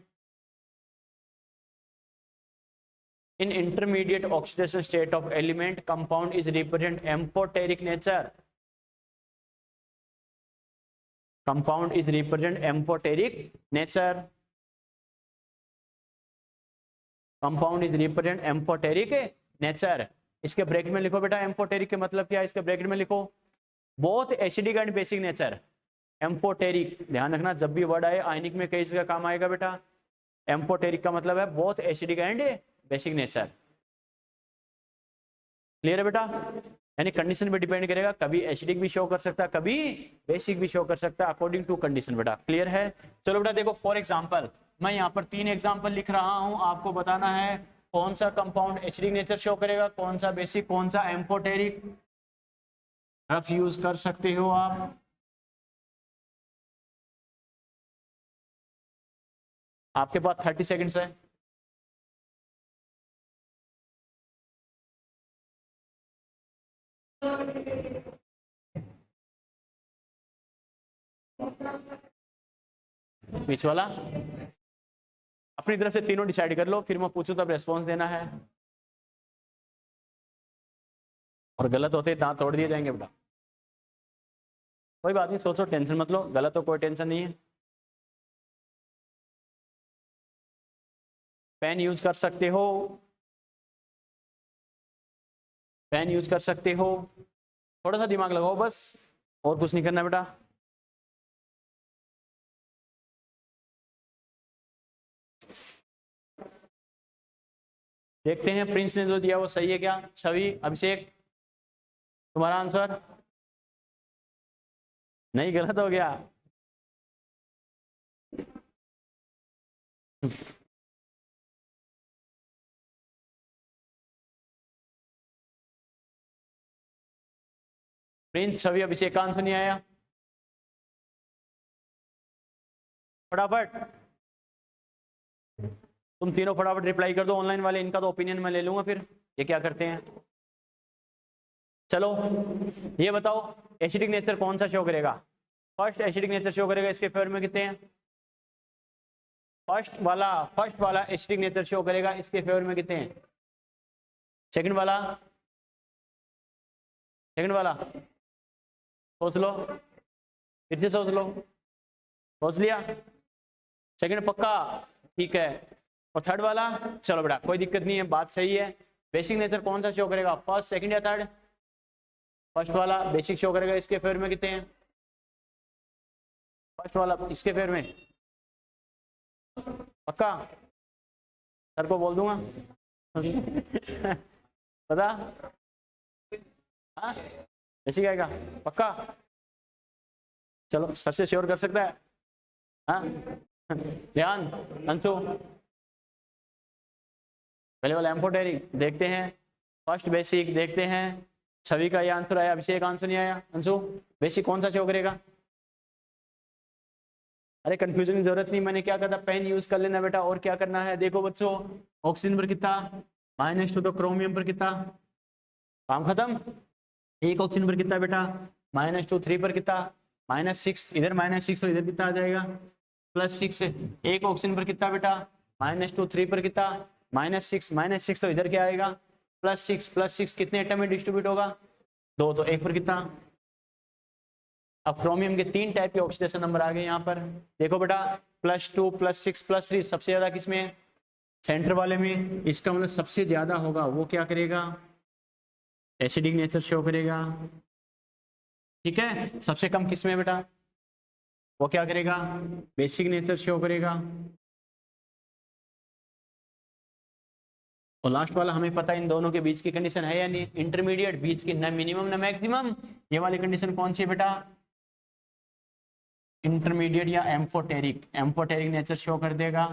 A: in intermediate oxidation state of element compound is represent amphoteric nature, compound is represent amphoteric nature, compound is represent amphoteric nature। इसके bracket में लिखो बेटा amphoteric के मतलब क्या है, इसके bracket में लिखो both acidic and basic nature. Amphoteric ध्यान रखना, जब भी वर्ड आए आयनिक में कई जगह काम आएगा बेटा। एम्फोटेरिक का मतलब है both acidic and basic nature. Clear है बेटा? यानी कंडीशन पे डिपेंड करेगा, कभी एसिडिक भी शो कर सकता है, कभी बेसिक भी शो कर सकता है, अकॉर्डिंग टू कंडीशन बेटा। क्लियर है? चलो बेटा देखो फॉर एग्जांपल, मैं यहाँ पर 3 एग्जांपल लिख रहा हूँ, आपको बताना है कौन सा कंपाउंड एसिडिक नेचर शो करेगा, कौन सा बेसिक, कौन सा एम्फोटेरिक। रफ यूज कर सकते हो आप। आपके पास 30 सेकेंड्स है। बीच वाला अपनी तरफ से तीनों डिसाइड कर लो, फिर मैं पूछूं तब रेस्पॉन्स देना है, और गलत होते दांत तोड़ दिए जाएंगे बेटा। कोई बात नहीं, सोचो, टेंशन मत लो, गलत हो कोई टेंशन नहीं है। पेन यूज कर सकते हो, पेन यूज कर सकते हो, थोड़ा सा दिमाग लगाओ बस, और कुछ नहीं करना बेटा। देखते हैं प्रिंस ने जो दिया वो सही है क्या। छवि, अभिषेक, तुम्हारा आंसर नहीं, गलत हो गया। प्रिंस, छवि, अभिषेक का आंसर नहीं आया। फटाफट तुम तीनों फटाफट रिप्लाई कर दो ऑनलाइन वाले, इनका तो ओपिनियन मैं ले लूंगा फिर ये क्या करते हैं। चलो ये बताओ एसिडिक नेचर कौन सा शो करेगा। फर्स्ट एसिडिक नेचर शो करेगा, इसके फेवर में कितने हैं। फर्स्ट वाला एसिडिक नेचर शो करेगा, इसके फेवर में कितने हैं। सेकंड वाला सोच लो, फिर से सोच लो, सोच लिया, सेकंड पक्का, ठीक है। और थर्ड वाला, चलो बेटा कोई दिक्कत नहीं है, बात सही है। बेसिक नेचर कौन सा शो करेगा, फर्स्ट, सेकंड या थर्ड। फर्स्ट वाला बेसिक शो करेगा, इसके फेवर में कितने हैं। फर्स्ट वाला इसके फेवर में पक्का, सर को बोल दूंगा पता, हाँ बेसिक आएगा पक्का। चलो सर से श्योर कर सकता है, हाँ ध्यान, अंशु पहले वाला एम्फोटेरिक देखते हैं, फर्स्ट बेसिक देखते हैं। छवि का ये आंसर आया, अभिषेक आंसर नहीं आया। अंशु बेसिक कौन सा शो करेगा। अरे कंफ्यूजन की जरूरत नहीं, मैंने क्या कहा था, पेन यूज कर लेना बेटा, और क्या करना है। देखो बच्चों ऑक्सीजन पर कितना, -2, तो क्रोमियम पर कितना, काम खत्म। एक ऑक्सीजन पर कितना बेटा, -2, 3 पर कितना, -6, इधर -6 तो इधर कितना आ जाएगा, +6। एक ऑक्सीजन पर कितना बेटा, -2, 3 पर कितना, -6 तो इधर क्या आएगा, +6 कितने एटम में डिस्ट्रीब्यूट होगा, 2, तो एक पर कितना। अब क्रोमियम के 3 टाइप के ऑक्सीडेशन नंबर आ गए यहाँ पर। देखो बेटा +2, +6, +3 सबसे ज्यादा किसमें है, सेंटर वाले में। इसका मतलब सबसे ज्यादा होगा वो क्या करेगा, एसिडिक नेचर शो करेगा, ठीक है। सबसे कम किसमें बेटा, वो क्या करेगा, बेसिक नेचर शो करेगा। और लास्ट वाला हमें पता है इन दोनों के बीच की कंडीशन है या नहीं, इंटरमीडिएट, बीच की, न मिनिमम न मैक्सिमम। ये वाली कंडीशन कौन सी है बेटा, इंटरमीडिएट या एम्फोटेरिक नेचर शो कर देगा।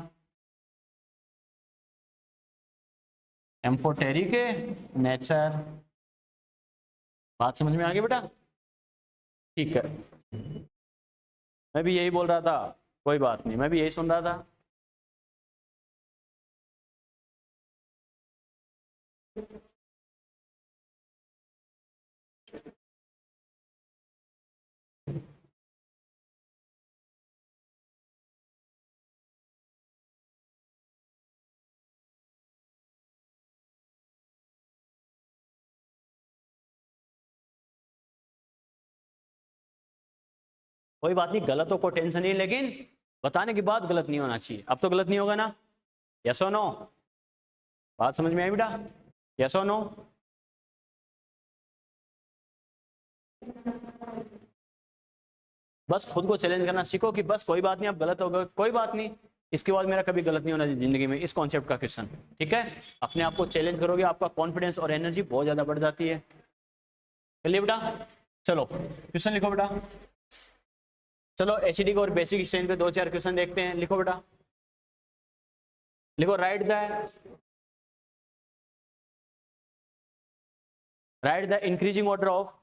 A: एम्फोटेरिक नेचर, बात समझ में आ गई बेटा, ठीक है। मैं भी यही बोल रहा था, कोई बात नहीं, मैं भी यही सुन रहा था। कोई बात नहीं, गलत हो को टेंशन नहीं, लेकिन बताने के बाद गलत नहीं होना चाहिए। अब तो गलत नहीं होगा ना, यस और नो, बात समझ में आई बेटा, यस और नो। बस खुद को चैलेंज करना सीखो कि बस कोई बात नहीं, अब गलत होगा कोई बात नहीं, इसके बाद मेरा कभी गलत नहीं होना चाहिए जिंदगी में, इस कॉन्सेप्ट का क्वेश्चन, ठीक है। अपने आप को चैलेंज करोगे, आपका कॉन्फिडेंस और एनर्जी बहुत ज्यादा बढ़ जाती है। चलिए बेटा, चलो क्वेश्चन लिखो बेटा। चलो एसिडिक और बेसिक स्ट्रेन पे 2-4 क्वेश्चन देखते हैं, लिखो बेटा, लिखो। Right the increasing order of,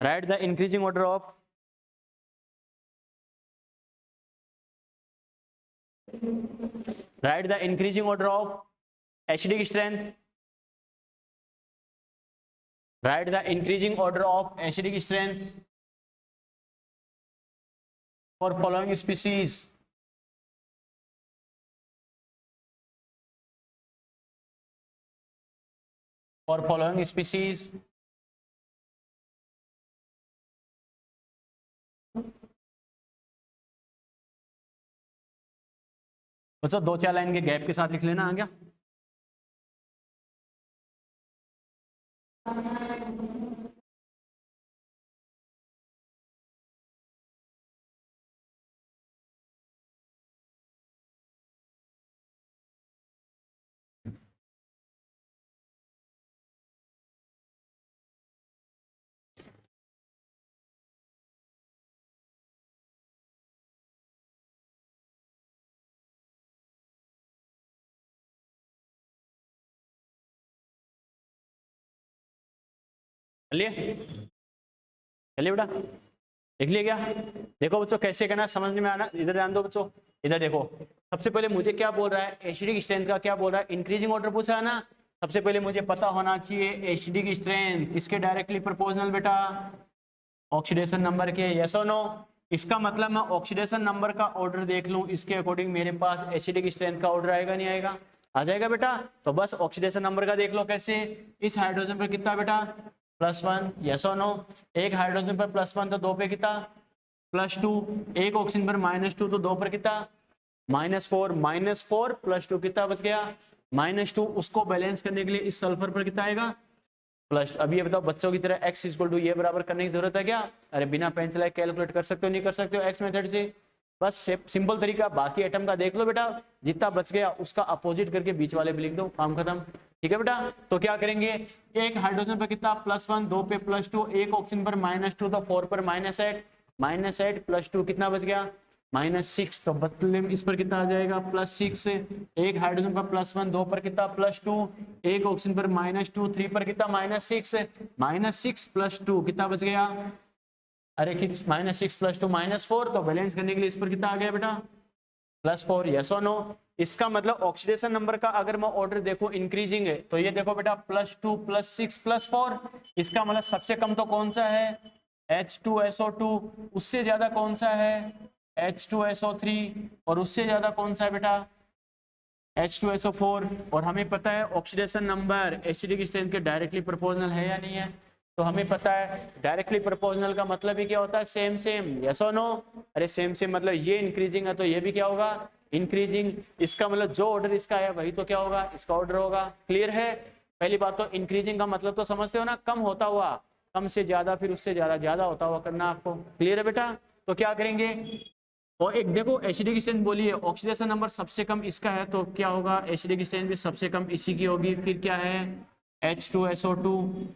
A: write the increasing order of acidic strength, write the increasing order of acidic strength for following species, for following species। बच्चों 2-4 लाइन के गैप के साथ लिख लेना, आ गया। चलिए चलिए बेटा, देख लिया क्या? देखो बच्चों कैसे करना समझ में आना, इधर ध्यान दो बच्चों, इधर देखो। सबसे पहले मुझे क्या बोल रहा है, एसिडिक स्ट्रेंथ का क्या बोल रहा है, इंक्रीजिंग ऑर्डर पूछा है ना। सबसे पहले मुझे पता होना चाहिए एसिडिक स्ट्रेंथ किसके डायरेक्टली प्रोपोर्शनल बेटा, ऑक्सीडेशन नंबर के, यस और नो। इसका मतलब मैं ऑक्सीडेशन नंबर का ऑर्डर देख लूं, इसके अकॉर्डिंग मेरे पास एसिडिक स्ट्रेंथ का ऑर्डर आएगा नहीं आएगा? आ जाएगा बेटा। तो बस ऑक्सीडेशन नंबर का देख लो कैसे, इस हाइड्रोजन पर कितना बेटा +1, यस और नो। एक हाइड्रोजन पर +1 तो 2 पे कितना +2, एक ऑक्सीजन पर -2 तो 2 पर कितना -4, -4 +2 कितना बच गया -2। उसको बैलेंस करने के लिए इस सल्फर पर कितना आएगा प्लस। अब ये बताओ बच्चों की तरह x = ये बराबर करने की जरूरत है क्या? अरे बिना पेन चलाए कैलकुलेट कर सकते हो, नहीं कर सकते हो x मेथड से? बस सिंपल तरीका। बाकी एटम का देख लो बेटा, जितना बच गया उसका अपोजिट करके बीच वाले पे लिख दो, काम खत्म। ठीक है बेटा। तो क्या करेंगे, एक हाइड्रोजन पर कितना +1, 2 पे +2, एक ऑक्सीजन पर -2 तो 4 पर -8, -8 +2 कितना बच गया -6। तो मतलब इस पर कितना आ जाएगा +6। एक हाइड्रोजन पर +1, 2 पर कितना +2, एक ऑक्सीजन पर -2, 3 पर कितना -6, -6 +2 कितना बच गया, अरे -6 +2 -4। तो बैलेंस करने के लिए इस पर कितना आ गया बेटा +4, यस और नो। इसका मतलब ऑक्सीडेशन नंबर का अगर मैं ऑर्डर देखो इंक्रीजिंग है, तो ये देखो बेटा +2 +6 +4। इसका मतलब सबसे कम तो कौन सा है H2SO2, उससे ज्यादा कौन सा है H2SO3, और उससे ज्यादा कौन सा है बेटा H2SO4। और हमें पता है ऑक्सीडेशन नंबर एसिडिक स्ट्रेंथ के डायरेक्टली प्रोपोर्शनल है या नहीं है? तो हमें पता है डायरेक्टली प्रोपोर्शनल का मतलब ही क्या होता है, सेम सेम, यस और नो। अरे सेम सेम मतलब ये इंक्रीजिंग है तो ये भी क्या होगा इंक्रीजिंग। इसका मतलब जो ऑर्डर इसका है वही तो क्या होगा इसका ऑर्डर होगा। क्लियर है? पहली बात तो इंक्रीजिंग का मतलब तो समझते हो ना, कम होता हुआ, कम से ज्यादा फिर उससे ज्यादा, ज्यादा होता हुआ करना आपको। क्लियर है बेटा? तो क्या करेंगे, और एक देखो एसिडिक स्ट्रेंथ बोलिए, ऑक्सीडेशन नंबर सबसे कम इसका है तो क्या होगा एसिडिक स्ट्रेंथ भी सबसे कम इसी की होगी। फिर क्या है H2SO2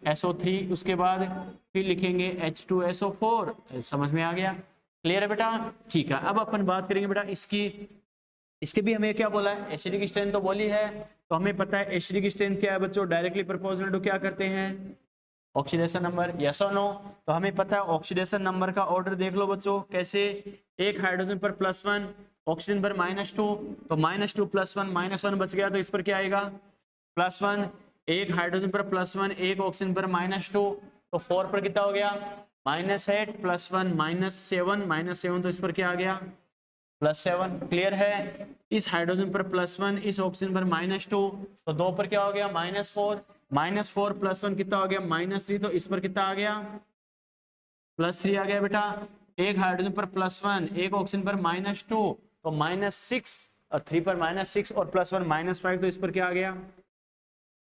A: SO3, उसके बाद फिर लिखेंगे H2SO4। समझ में आ गया? क्लियर है बेटा? ठीक है। अब अपन बात करेंगे बेटा इसकी, इसके भी हमें क्या बोला है एसिडिक स्ट्रेंथ तो बोली है। तो हमें पता है एसिडिक स्ट्रेंथ क्या है बच्चों, डायरेक्टली प्रोपोर्शनल टू क्या करते हैं ऑक्सीडेशन नंबर, यस और नो। तो हमें पता है ऑक्सीडेशन नंबर का ऑर्डर देख लो बच्चों कैसे, एक हाइड्रोजन पर +1, ऑक्सीजन पर -2, तो -2 +1 -1 बच गया, तो इस पर क्या आएगा +1। एक हाइड्रोजन पर +1, एक ऑक्सीजन पर -2, तो 4 पर कितना हो गया -8 +1 -7 तो इस पर क्या आ गया +7। क्लियर है? इस हाइड्रोजन पर +1, इस ऑक्सीजन पर -2, तो 2 पर क्या हो गया -4, -4 +1 कितना हो गया -3, तो इस पर कितना आ गया +3 आ गया बेटा। एक हाइड्रोजन पर +1, एक ऑक्सीजन पर -2, तो -6, और 3 पर -6 और +1 -5, तो इस पर क्या आ गया।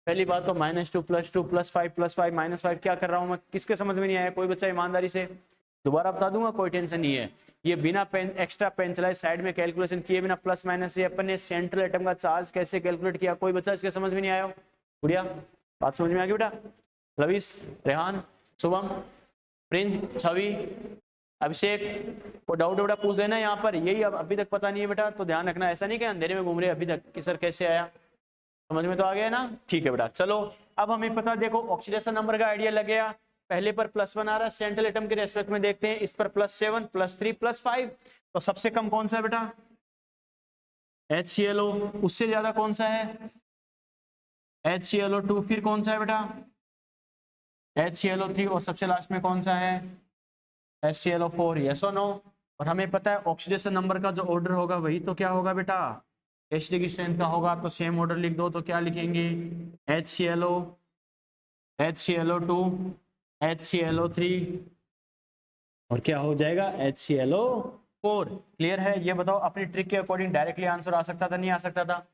A: पहली बात तो -2 +2 +5 +5 -5 क्या कर रहा हूं मैं, किसके समझ में नहीं आया? कोई बच्चा ईमानदारी से दोबारा बता दूंगा, कोई टेंशन नहीं है। ये बिना पेन एक्स्ट्रा पेन चलाए साइड में कैलकुलेशन किए बिना प्लस माइनस से अपन ने सेंट्रल एटम का चार्ज कैसे कैलकुलेट किया, कोई बच्चा इसके समझ में नहीं आया? बढ़िया, बात समझ में आ गई बेटा? लविश, रेहान, शुभम, प्रिंस, छवि, अभिषेक, को डाउट बेटा पूछ लेना यहाँ पर। यही अब अभी तक पता नहीं है बेटा, तो ध्यान रखना, ऐसा नहीं कि अंधेरे में घूम रहे अभी तक कि सर कैसे आया। समझ में तो आ गया ना? ठीक है बेटा। चलो अब हमें पता, देखो ऑक्सीडेशन नंबर का आइडिया लग गया। पहले पर +1 आ रहा है, सेंट्रल एटम के रेस्पेक्ट में देखते हैं, इस पर +7 +3 +5, तो सबसे कम कौन सा है बेटा HClO। उससे ज्यादा कौन सा है HClO2। फिर कौन सा है बेटा HClO3, और सबसे लास्ट में कौन सा है HClO4, यस और नो। और हमें पता है ऑक्सीडेशन नंबर का जो ऑर्डर होगा वही तो क्या होगा बेटा एसिडिक स्ट्रेंथ का होगा। तो सेम ऑर्डर लिख दो, तो क्या लिखेंगे HClO, HClO2, HClO3, और क्या हो जाएगा HClO4। क्लियर है? ये बताओ अपनी ट्रिक के अकॉर्डिंग डायरेक्टली आंसर आ सकता था नहीं आ सकता था?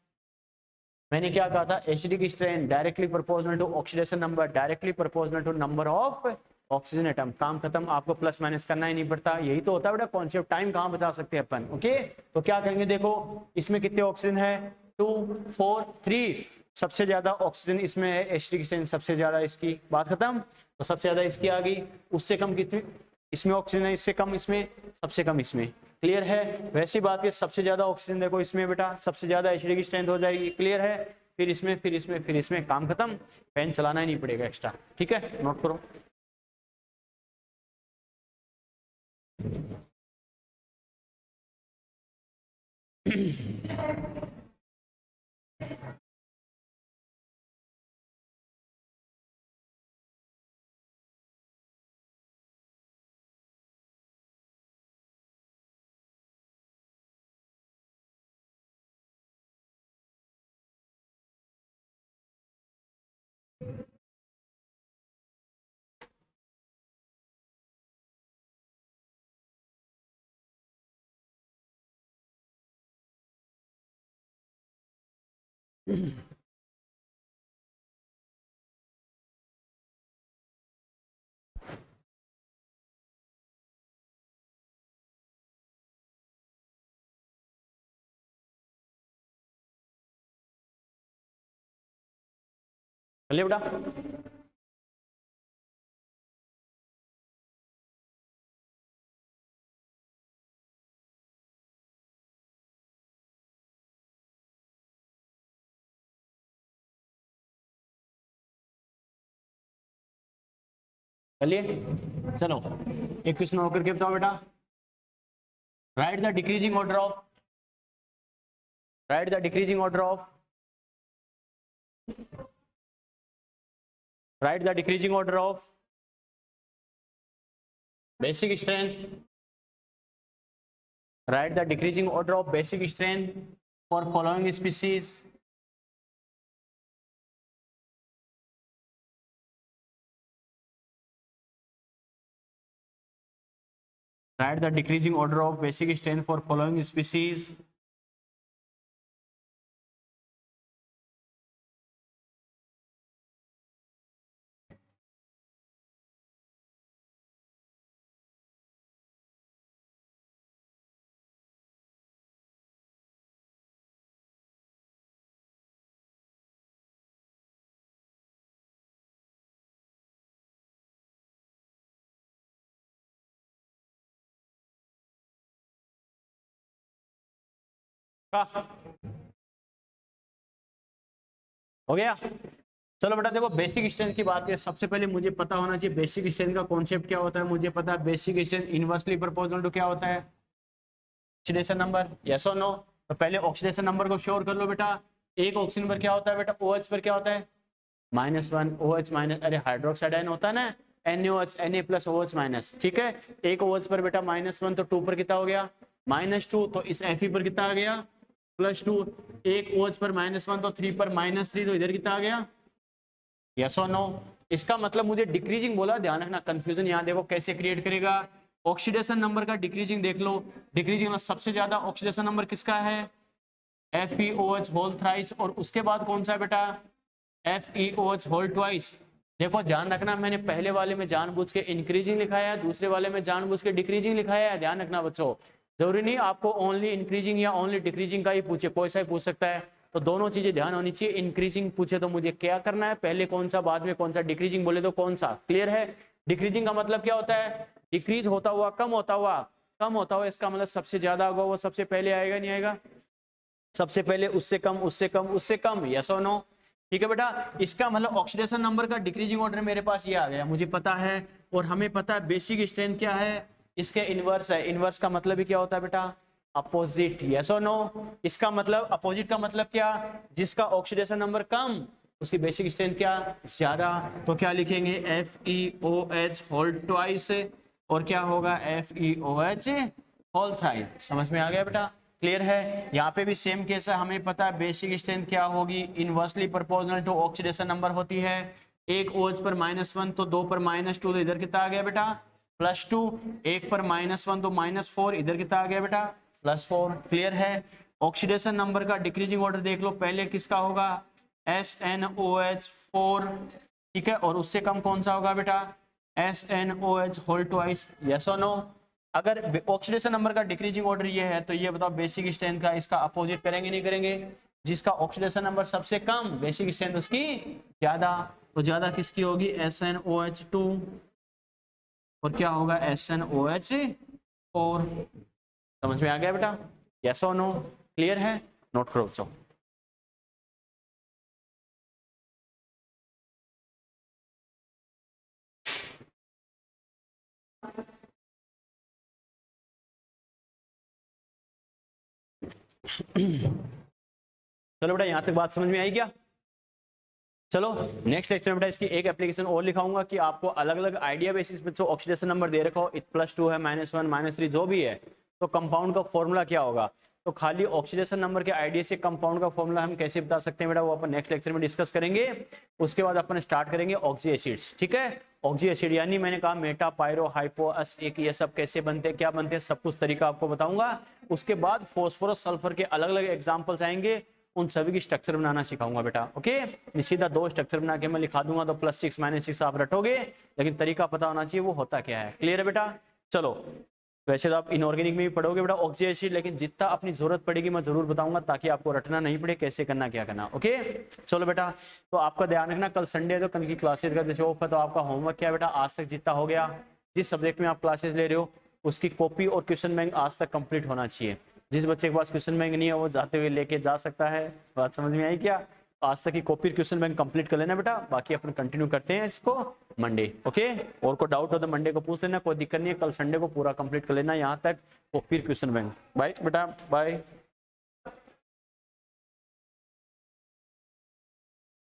A: मैंने क्या कहा था, acidic strength directly proportional to oxidation number, directly proportional to number of oxygen atom. काम खत्म, आपको प्लस माइनस करना ही नहीं पड़ता। यही तो होता है बेटा कॉन्सेप्ट। टाइम कहाँ बचा सकते हैं अपन। ओके, तो क्या कहेंगे, देखो इसमें कितने ऑक्सीजन है 2 4 3, सबसे ज्यादा ऑक्सीजन इसमें है, एसिडिक स्ट्रेंथ सबसे ज्यादा इसकी, बात खत्म। तो सबसे ज्यादा इसकी आ गई, उससे कम कितनी इसमें ऑक्सीजन है, इससे कम इसमें, सबसे कम इसमें। क्लियर है? वैसी बात है, सबसे ज्यादा ऑक्सीजन देखो इसमें बेटा, सबसे ज्यादा एसिडिक स्ट्रेंथ हो जाएगी। क्लियर है? फिर इसमें, फिर इसमें, फिर इसमें, काम खत्म। पेन चलाना ही नहीं पड़ेगा एक्स्ट्रा। ठीक है, नोट करो। चलिए बेटा, चलिए चलो एक क्वेश्चन और करके बताओ बेटा। Right the decreasing order of, right the decreasing order of, right the decreasing order of basic strength, right the decreasing order of basic strength for following species. Write the decreasing order of basic strength for following species. हो गया। चलो बेटा देखो, basic strength की बात करें, सबसे पहले मुझे पता होना चाहिए बेसिक स्ट्रेंथ का कॉन्सेप्ट क्या होता है। मुझे पता है basic strength inversely proportional to क्या होता है, ऑक्सीडेशन नंबर, यस और नो। तो पहले ऑक्सीडेशन नंबर को श्योर कर लो बेटा। एक ऑक्सीजन पर क्या होता है बेटा, OH पर क्या होता है -1, OH माइनस, अरे हाइड्रोक्साइड आयन होता है ना, NaOH, Na plus OH minus, ठीक है। एक OH पर बेटा -1, तो 2 पर कितना हो गया -2, तो इस Fe पर कितना आ गया +2। एक OH पर -1, तो 3 पर -3, तो इधर कितना आ गया, यस और नो। इसका मतलब मुझे डिक्रीजिंग बोला, ध्यान रखना कंफ्यूजन यहाँ देखो कैसे क्रिएट करेगा। ऑक्सीडेशन नंबर का डिक्रीजिंग देख लो, डिक्रीजिंग में सबसे ज्यादा ऑक्सीडेशन नंबर किसका है, FeOH होल थ्राइस, और उसके बाद कौन सा है बेटा, FeOH होल ट्वाइस। देखो ध्यान रखना, मैंने पहले वाले में जानबूझ के इंक्रीजिंग लिखाया है, दूसरे वाले में जानबूझ के डिक्रीजिंग लिखाया है। ध्यान रखना बच्चों, जरूरी नहीं आपको ओनली इंक्रीजिंग या ओनली डिक्रीजिंग का ही पूछे, कोई सा ही पूछ सकता है। तो दोनों चीजें ध्यान होनी चाहिए। इंक्रीजिंग पूछे तो मुझे क्या करना है, पहले कौन सा बाद में कौन सा, डिक्रीजिंग बोले तो कौन सा, क्लियर है। डिक्रीजिंग का मतलब क्या होता है, डिक्रीज होता हुआ, कम होता हुआ, कम होता हुआ, इसका मतलब सबसे ज्यादा होगा वो सबसे पहले आएगा, नहीं आएगा, सबसे पहले उससे कम, उससे कम, उससे कम, यस और नो। ठीक है बेटा, इसका मतलब ऑक्सीडेशन नंबर का डिक्रीजिंग ऑर्डर मेरे पास ये आ गया, मुझे पता है। और हमें पता है बेसिक स्ट्रेंथ क्या है, इसके इनवर्स है। इनवर्स का मतलब ही क्या होता है बेटा, अपोजिट, यस और नो। इसका मतलब अपोजिट का मतलब क्या, जिसका ऑक्सीडेशन नंबर कम उसकी बेसिक स्ट्रेंथ क्या, ज्यादा। तो क्या लिखेंगे, FeOH होल ट्वाइस, और क्या होगा, FeOH होल थ्राइस। समझ में आ गया बेटा, क्लियर है। यहाँ पे भी सेम केस है, हमें पता है बेसिक स्ट्रेंथ क्या होगी, inversely proportional to oxidation number होती है। एक OH पर -1, तो 2 पर -2, तो इधर कितना आ गया बेटा +2। एक पर -1, तो -4, इधर कितना आ गया बेटा +4, क्लियर है। ऑक्सीडेशन नंबर का डिक्रीजिंग ऑर्डर देख लो, पहले किसका होगा, SnOH4, ठीक है, और उससे कम कौन सा होगा बेटा, SnOH होल ट्वाइस, यस और नो। अगर ऑक्सीडेशन नंबर का डिक्रीजिंग ऑर्डर ये है, तो ये बताओ बेसिक स्ट्रेंथ का इसका अपोजिट करेंगे नहीं करेंगे, जिसका ऑक्सीडेशन नंबर सबसे कम बेसिक स्ट्रेंथ उसकी ज्यादा। तो ज्यादा किसकी होगी, SnOH2, और क्या होगा SnOH4। समझ में आ गया बेटा, यस और नो, क्लियर है, नोट करो बच्चों। चलो बेटा यहाँ तक बात समझ में आई क्या? चलो नेक्स्ट लेक्चर में बेटा इसकी एक एप्लीकेशन और लिखाऊंगा कि आपको अलग अलग आइडिया बेसिस पे जो ऑक्सीडेशन नंबर दे रखा हो, +2 है, -1, -3 जो भी है, तो कंपाउंड का फॉर्मूला क्या होगा, तो खाली ऑक्सीडेशन नंबर के आइडिया से कंपाउंड का फॉर्मूला हम कैसे बता सकते हैं बेटा, वो अपन नेक्स्ट लेक्चर में डिस्कस करेंगे। उसके बाद अपन स्टार्ट करेंगे ऑक्सी एसिड्स, ठीक है। ऑक्सी एसिड यानी मैंने कहा मेटा, पायरो, हाइपो, अस, एक, ये सब कैसे बनते हैं, क्या बनते हैं, सब कुछ तरीका आपको बताऊंगा। उसके बाद फॉस्फोरस, सल्फर के अलग अलग एग्जाम्पल्स आएंगे, उन सभी की स्ट्रक्चर बनाना सिखाऊंगा बेटा, ओके। सीधा 2 स्ट्रक्चर बना के मैं लिखा दूंगा, तो +6 -6 आप रटोगे, लेकिन तरीका पता होना चाहिए वो होता क्या है। क्लियर है बेटा? चलो वैसे तो आप इनऑर्गेनिक में भी पढ़ोगे बेटा ऑक्सी एसिड, लेकिन जितना अपनी जरूरत पड़ेगी मैं जरूर बताऊंगा, ताकि आपको रटना नहीं पड़े कैसे करना क्या करना, ओके। चलो बेटा, तो आपका ध्यान रखना, कल संडे है तो कल की क्लासेस का जैसे ऑफ है, तो आपका होमवर्क क्या है बेटा, आज तक जितना हो गया, जिस सब्जेक्ट में आप क्लासेस ले रहे हो उसकी कॉपी और क्वेश्चन बैंक आज तक कंप्लीट होना चाहिए। जिस बच्चे के पास क्वेश्चन बैंक नहीं है वो जाते हुए लेके जा सकता है। बात समझ में आई क्या? आज तक की कॉपी क्वेश्चन बैंक कंप्लीट कर लेना बेटा, बाकी अपन कंटिन्यू करते हैं इसको मंडे, ओके। और को डाउट हो तो मंडे को पूछ लेना, कोई दिक्कत नहीं है, कल संडे को पूरा कंप्लीट कर लेना यहाँ तक कॉपी क्वेश्चन बैंक। बाय बेटा, बाय।